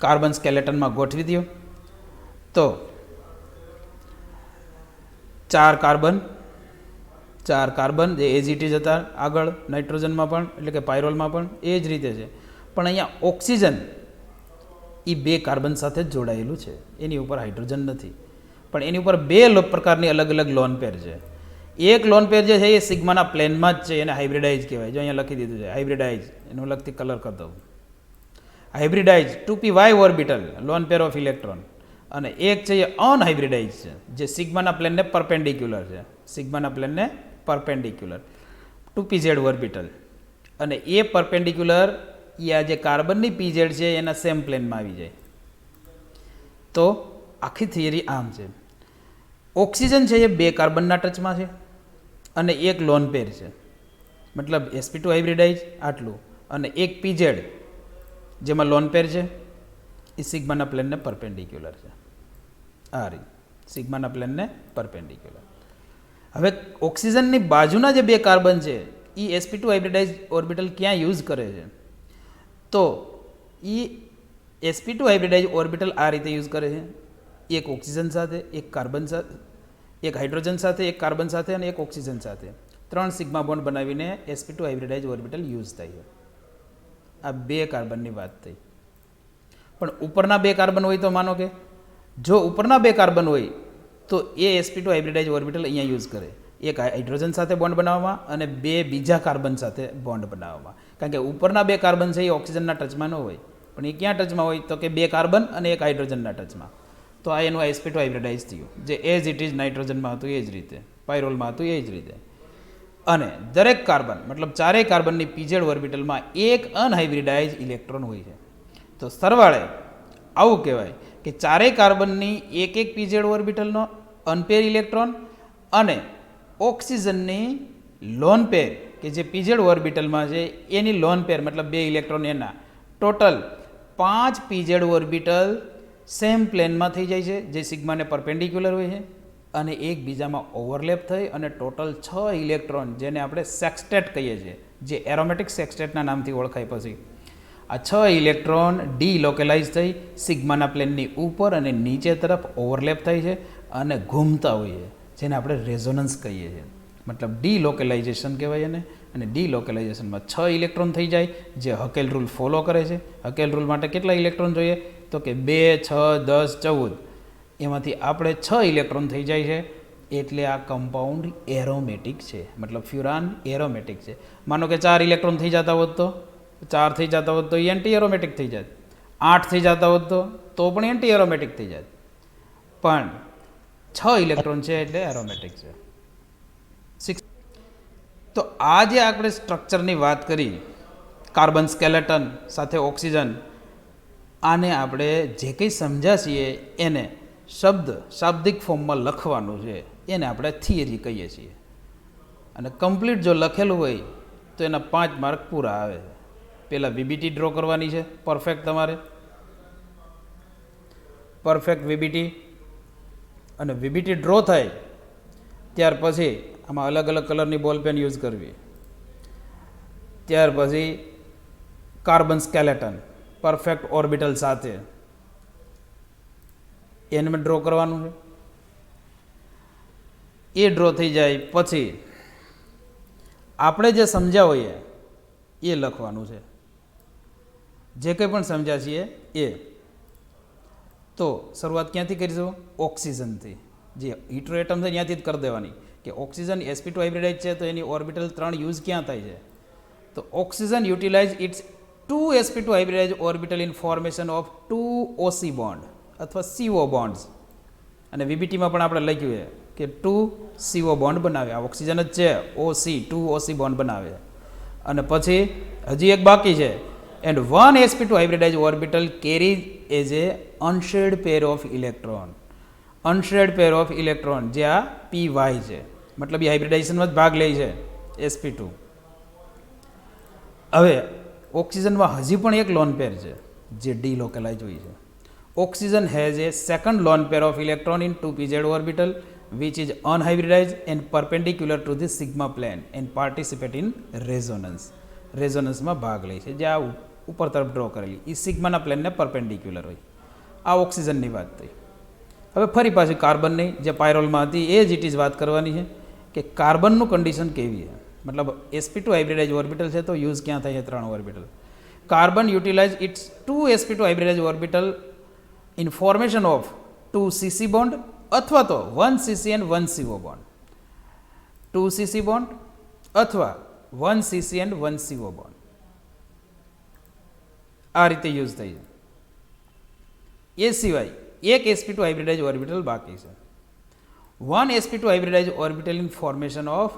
કાર્બન સ્કેલેટનમાં ગોઠવી દો. તો 4 કાર્બન જે એઝ ઇટ ઇઝ હતા આગળ નાઇટ્રોજનમાં પણ, એટલે કે પાયરોલમાં પણ એ જ રીતે છે. પણ અહીંયા ઓક્સિજન એ 2 કાર્બન સાથે જ જોડાયેલું છે, એની ઉપર હાઇડ્રોજન નથી. પણ એની ઉપર 2 પ્રકારની અલગ અલગ લોન પેર છે. એક લોન પેર જે છે એ સિગ્માના પ્લેનમાં જ છે, એને હાઇબ્રિડાઇઝ કહેવાય. જો અહીંયા લખી દીધું છે હાઇબ્રિડાઇઝ, એનું અલગથી કલર કરી દઉં. હાઇબ્રિડાઇઝ 2py orbital loan pair of electron. અને એક છે એ અનહાઇબ્રિડાઇઝ છે જે સિગ્માના પ્લેનને પરપેન્ડિક્યુલર છે, સિગ્માના પ્લેનને પરપેન્ડિક્યુલર 2pz ઓર્બિટલ. અને એ પરપેન્ડિક્યુલર એ આ જે કાર્બનની પીઝેડ છે એના સેમ પ્લેનમાં આવી જાય. તો આખી થિયરી આમ છે. ઓક્સિજન છે એ 2 કાર્બનના ટચમાં છે અને એક લોન પેર છે, મતલબ sp2 હાઇબ્રિડાઇઝ આટલું, અને એક પીઝેડ જેમાં લોન પેર છે એ સિગ્માના પ્લેનને પરપેન્ડિક્યુલર છે. આ રીતે સિગ્માના પ્લેનને પરપેન્ડિક્યુલર. હવે ઓક્સિજનની બાજુના જે 2 કાર્બન છે એ sp2 હાઇબ્રિડાઇઝ ઓર્બિટલ ક્યાં યુઝ કરે છે? તો એ sp2 હાઇબ્રિડાઇઝ ઓર્બિટલ આ રીતે યુઝ કરે છે, એક ઓક્સિજન સાથે, એક કાર્બન સાથે, એક હાઇડ્રોજન સાથે, એક કાર્બન સાથે અને એક ઓક્સિજન સાથે 3 સિગ્મા બોન્ડ બનાવીને sp2 હાઇબ્રિડાઇઝ ઓર્બિટલ યુઝ થાય છે. આ 2 કાર્બનની વાત થઈ. પણ ઉપરના 2 કાર્બન હોય તો માનો કે જો ઉપરના 2 કાર્બન હોય તો એ sp2 હાઇબ્રિડાઇઝ ઓર્બિટલ અહીંયા યુઝ કરે, એક હાઇડ્રોજન સાથે બોન્ડ બનાવવામાં અને 2 બીજા કાર્બન સાથે બોન્ડ બનાવવામાં. કારણ કે ઉપરના 2 કાર્બન છે એ ઓક્સિજનના ટચમાં ન હોય, પણ એ ક્યાં ટચમાં હોય તો કે 2 કાર્બન અને 1 હાઇડ્રોજનના ટચમાં. તો આ એનું sp2 હાઇબ્રિડાઇઝ થયું, જે એઝ ઇટ ઇઝ નાઇટ્રોજનમાં હતું એ જ રીતે, પાયરોલમાં હતું એ જ રીતે. અને દરેક કાર્બન મતલબ ચારેય કાર્બનની pz ઓર્બિટલમાં એક અનહાઇબ્રિડાઇઝ ઇલેક્ટ્રોન હોય છે. તો સરવાળે આવું કહેવાય કે ચારેય કાર્બનની એક pz ઓર્બિટલનો અનપેર ઇલેક્ટ્રોન અને ઓક્સિજનની લોન પેર કે જે pz ઓર્બિટલમાં છે એની લોન પેર મતલબ 2 ઇલેક્ટ્રોન એના ટોટલ 5 pz ઓર્બિટલ સેમ પ્લેનમાં થઈ જાય છે, જે સિગ્માને પરપેન્ડિક્યુલર હોય છે અને એકબીજામાં ઓવરલેપ થઈ અને ટોટલ 6 ઇલેક્ટ્રોન, જેને આપણે સેક્સટેટ કહીએ છીએ, જે એરોમેટિક સેક્સટેટના નામથી ઓળખાય. પછી આ 6 ઇલેક્ટ્રોન ડીલોકેલાઇઝ થઈ સિગ્માના પ્લેનની ઉપર અને નીચે તરફ ઓવરલેપ થાય છે અને ઘૂમતા હોઈએ, જેને આપણે રેઝોનન્સ કહીએ છીએ. મતલબ ડીલોકેલાઇઝેશન કહેવાય એને. અને ડીલોકેલાઇઝેશનમાં 6 ઇલેક્ટ્રોન થઈ જાય, જે હકેલ રૂલ ફોલો કરે છે. હકેલ રૂલ માટે કેટલા ઇલેક્ટ્રોન જોઈએ તો કે 2, 6, 10, 14. એમાંથી આપણે 6 ઇલેક્ટ્રોન થઈ જાય છે, એટલે આ કમ્પાઉન્ડ એરોમેટિક છે. મતલબ ફ્યુરાન એરોમેટિક છે. માનો કે 4 ઇલેક્ટ્રોન થઈ જતા હોત તો 4 થઈ જતા હોત તો એ એન્ટી એરોમેટિક થઈ જાય. 8 થઈ જતા હોત તો પણ એન્ટી એરોમેટિક થઈ જાય. પણ 6 ઇલેક્ટ્રોન છે એટલે એરોમેટિક છે. તો આ જે આપણે સ્ટ્રક્ચરની વાત કરી, કાર્બન સ્કેલેટન સાથે ઓક્સિજન, આને આપણે જે કંઈ સમજ્યા છીએ એને શાબ્દિક ફોર્મમાં લખવાનું છે, એને આપણે થિયરી કહીએ છીએ. અને કમ્પ્લીટ જો લખેલું હોય તો એના 5 માર્ક પૂરા આવે. પહેલાં વીબીટી ડ્રો કરવાની છે, પરફેક્ટ તમારે પરફેક્ટ વીબીટી. અને વીબીટી ડ્રો થાય ત્યાર પછી આમાં અલગ અલગ કલરની બોલ પેન યુઝ કરવી. ત્યાર પછી કાર્બન સ્કેલેટન પરફેક્ટ ઓર્બિટલ સાથે એને ડ્રો કરવાનું છે. એ ડ્રો થઈ જાય પછી આપણે જે સમજ્યા હોઈએ એ લખવાનું છે, જે કંઈ પણ સમજ્યા છીએ એ. તો શરૂઆત ક્યાંથી કરીશું? ઓક્સિજનથી. જે હીટરો એટમ છે ત્યાંથી જ કરી દેવાની કે ઓક્સિજન sp2 હાઇબ્રિડાઇઝ છે તો એની ઓર્બિટલ 3 યુઝ ક્યાં થાય છે? તો oxygen utilize its 2 sp2 hybridize orbital in formation of 2 OC bond અથવા CO બોન્ડ્સ. અને વીબીટીમાં પણ આપણે લખ્યું છે કે 2 CO બોન્ડ બનાવે. આ ઓક્સિજન જ છે, OC 2 OC બોન્ડ બનાવે. અને પછી હજી એક બાકી છે, and 1 sp2 hybridize orbital carries as a unshared pair of electron. Unshared pair of electron જે આ py છે, મતલબ એ હાઇબ્રિડાઇઝેશનમાં જ ભાગ લે છે sp2. હવે ઓક્સિજનમાં હજી પણ એક લોન પેર છે જે ડીલોકેલાઇઝ હોય છે. Oxygen has a second loan pair of electron in 2 pz orbital which is unhybridized and perpendicular to the sigma plane and participate in resonance. રેઝોનન્સમાં ભાગ લે છે, જે આ ઉપર તરફ ડ્રો કરેલી એ સિગ્માના પ્લેનને પરપેન્ડિક્યુલર હોય. આ ઓક્સિજનની વાત થઈ. હવે ફરી પાછી કાર્બનની જે પાયરોલમાં હતી એ જ ઇટ ઇઝ વાત કરવાની છે કે કાર્બનનું કન્ડિશન કેવી છે. મતલબ sp2 હાઇબ્રિડાઇઝ ઓર્બિટલ છે તો યુઝ ક્યાં થાય છે? 3 orbital. Carbon utilize its 2 sp2 hybridize orbital in formation of 2 cc bond અથવા તો 1 cc and 1 CO bond. 2 cc bond અથવા 1 cc and 1 CO બોન્ડ. આ રીતે યુઝ થઈ છે. એ સિવાય એક sp2 હાઇબ્રિડાઇઝ ઓર્બિટલ બાકી છે. 1 sp2 hybridize orbital in formation of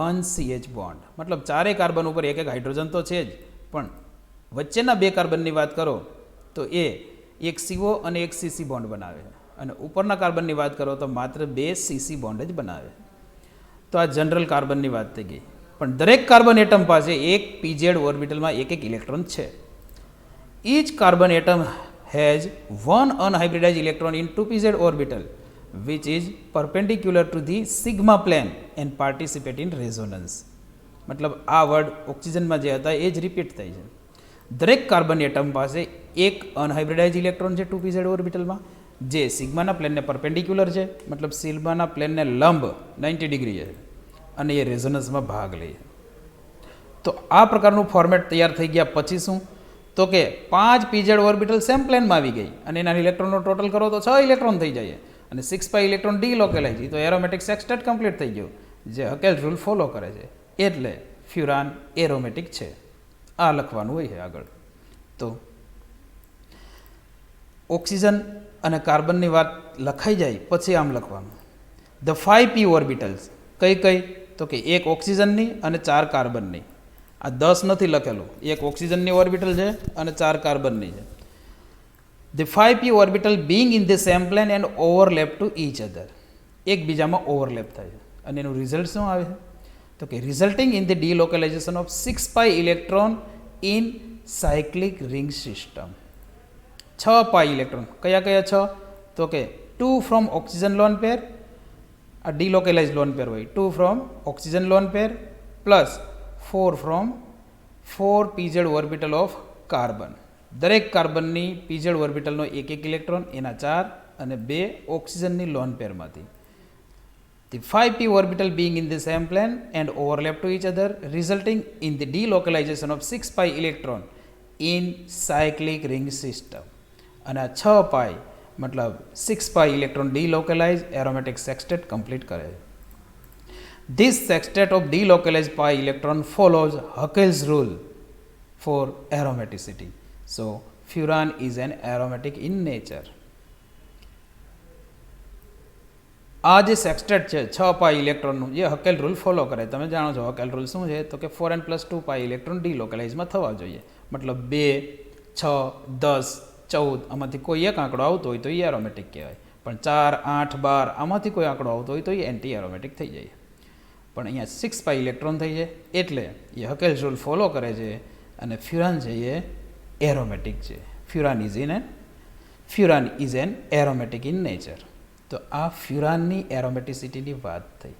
1 CH bond. મતલબ ચારે કાર્બન ઉપર એક એક હાઇડ્રોજન તો છે જ, પણ વચ્ચેના 2 કાર્બનની વાત કરો તો એ એક CO અને એક CC બોન્ડ બનાવે. અને ઉપરના કાર્બનની વાત કરો તો માત્ર 2 CC બોન્ડ જ બનાવે. તો આ જનરલ કાર્બનની વાત થઈ ગઈ. પણ દરેક કાર્બન એટમ પાસે એક pz ઓર્બિટલમાં એક એક ઇલેક્ટ્રોન છે. each carbon atom has one unhybridized electron in 2 pz orbital which is perpendicular to the sigma plane and participate in resonance. મતલબ આ વર્ડ ઓક્સિજનમાં જે હતા એ જ રિપીટ થાય છે. દરેક કાર્બન એટમ પાસે એક અનહાઇબ્રિડાઇઝ ઇલેક્ટ્રોન છે 2 pz ઓર્બિટલમાં, જે સિગ્માના પ્લેનને પરપેન્ડિક્યુલર છે, મતલબ સિગ્માના પ્લેનને લંબ 90 ડિગ્રી છે, અને એ રેઝોનન્સમાં ભાગ લે. તો આ પ્રકારનું ફોર્મેટ તૈયાર થઈ ગયા પછી શું તો કે 5 pz ઓર્બિટલ સેમ પ્લેનમાં આવી ગઈ અને એના ઇલેક્ટ્રોનનો ટોટલ કરો તો 6 ઇલેક્ટ્રોન થઈ જાય અને 6 pi ઇલેક્ટ્રોન ડીલોકેલાઇઝ. તો એરોમેટિક સેક્સટેટ કમ્પ્લીટ થઈ ગયું, જે હકેલ રૂલ ફોલો કરે છે, એટલે ફ્યુરાન એરોમેટિક છે. આ લખવાનું હોય છે આગળ. તો ઓક્સિજન અને કાર્બનની વાત લખાઈ જાય પછી આમ લખવાનું, ધ 5p ઓર્બિટલ્સ. કઈ કઈ? તો કે એક ઓક્સિજનની અને 4 કાર્બનની. આ 10 નથી લખેલું, એક ઓક્સિજનની ઓર્બિટલ છે અને 4 કાર્બનની છે. The 5p orbital being in the same plane and overlap to each other. એકબીજામાં ઓવરલેપ થાય છે. અને એનું રિઝલ્ટ શું આવે છે? તો કે resulting in the delocalization of 6p electron in cyclic ring system. 6p electron. કયા કયા 6? તો કે 2 ફ્રોમ ઓક્સિજન લોન પેર, આ ડીલોકેલાઇઝ લોન પેર હોય, 2 from oxygen loan pair plus 4 from 4 pz orbital of carbon. દરેક કાર્બનની pz ઓર્બિટલનો એક એક ઇલેક્ટ્રોન, એના 4 અને 2 ઓક્સિજનની loan પેરમાંથી. The 5p orbital being in the same plane and overlap to each other, resulting in the delocalization of 6p electron in cyclic ring system. અને આ 6p મતલબ 6p electron delocalize aromatic sextet complete કરે છે. This sextet of delocalized pi electron follows Huckel's rule for aromaticity. So furan is an aromatic in nature. આ જે સેક્સટેટ છે 6p ઇલેક્ટ્રોનનું, જે હકેલ રૂલ ફોલો કરે. તમે જાણો છો હકેલ રૂલ શું છે? તો કે 4n + 2p ઇલેક્ટ્રોન ડીલોકેલાઇઝમાં થવા જોઈએ. મતલબ 2, 6, 10, 14 આમાંથી કોઈ એક આંકડો આવતો હોય તો એ એરોમેટિક કહેવાય. પણ 4, 8, 12 આમાંથી કોઈ આંકડો આવતો હોય તો એ એન્ટી એરોમેટિક થઈ જાય. પણ અહીંયા 6p ઇલેક્ટ્રોન થઈ જાય એટલે એ હકેલ રૂલ ફોલો કરે છે અને ફ્યુરાન છે એ એરોમેટિક છે. Furan is an aromatic in nature. તો આ ફ્યુરાનની એરોમેટિસિટીની વાત થઈ.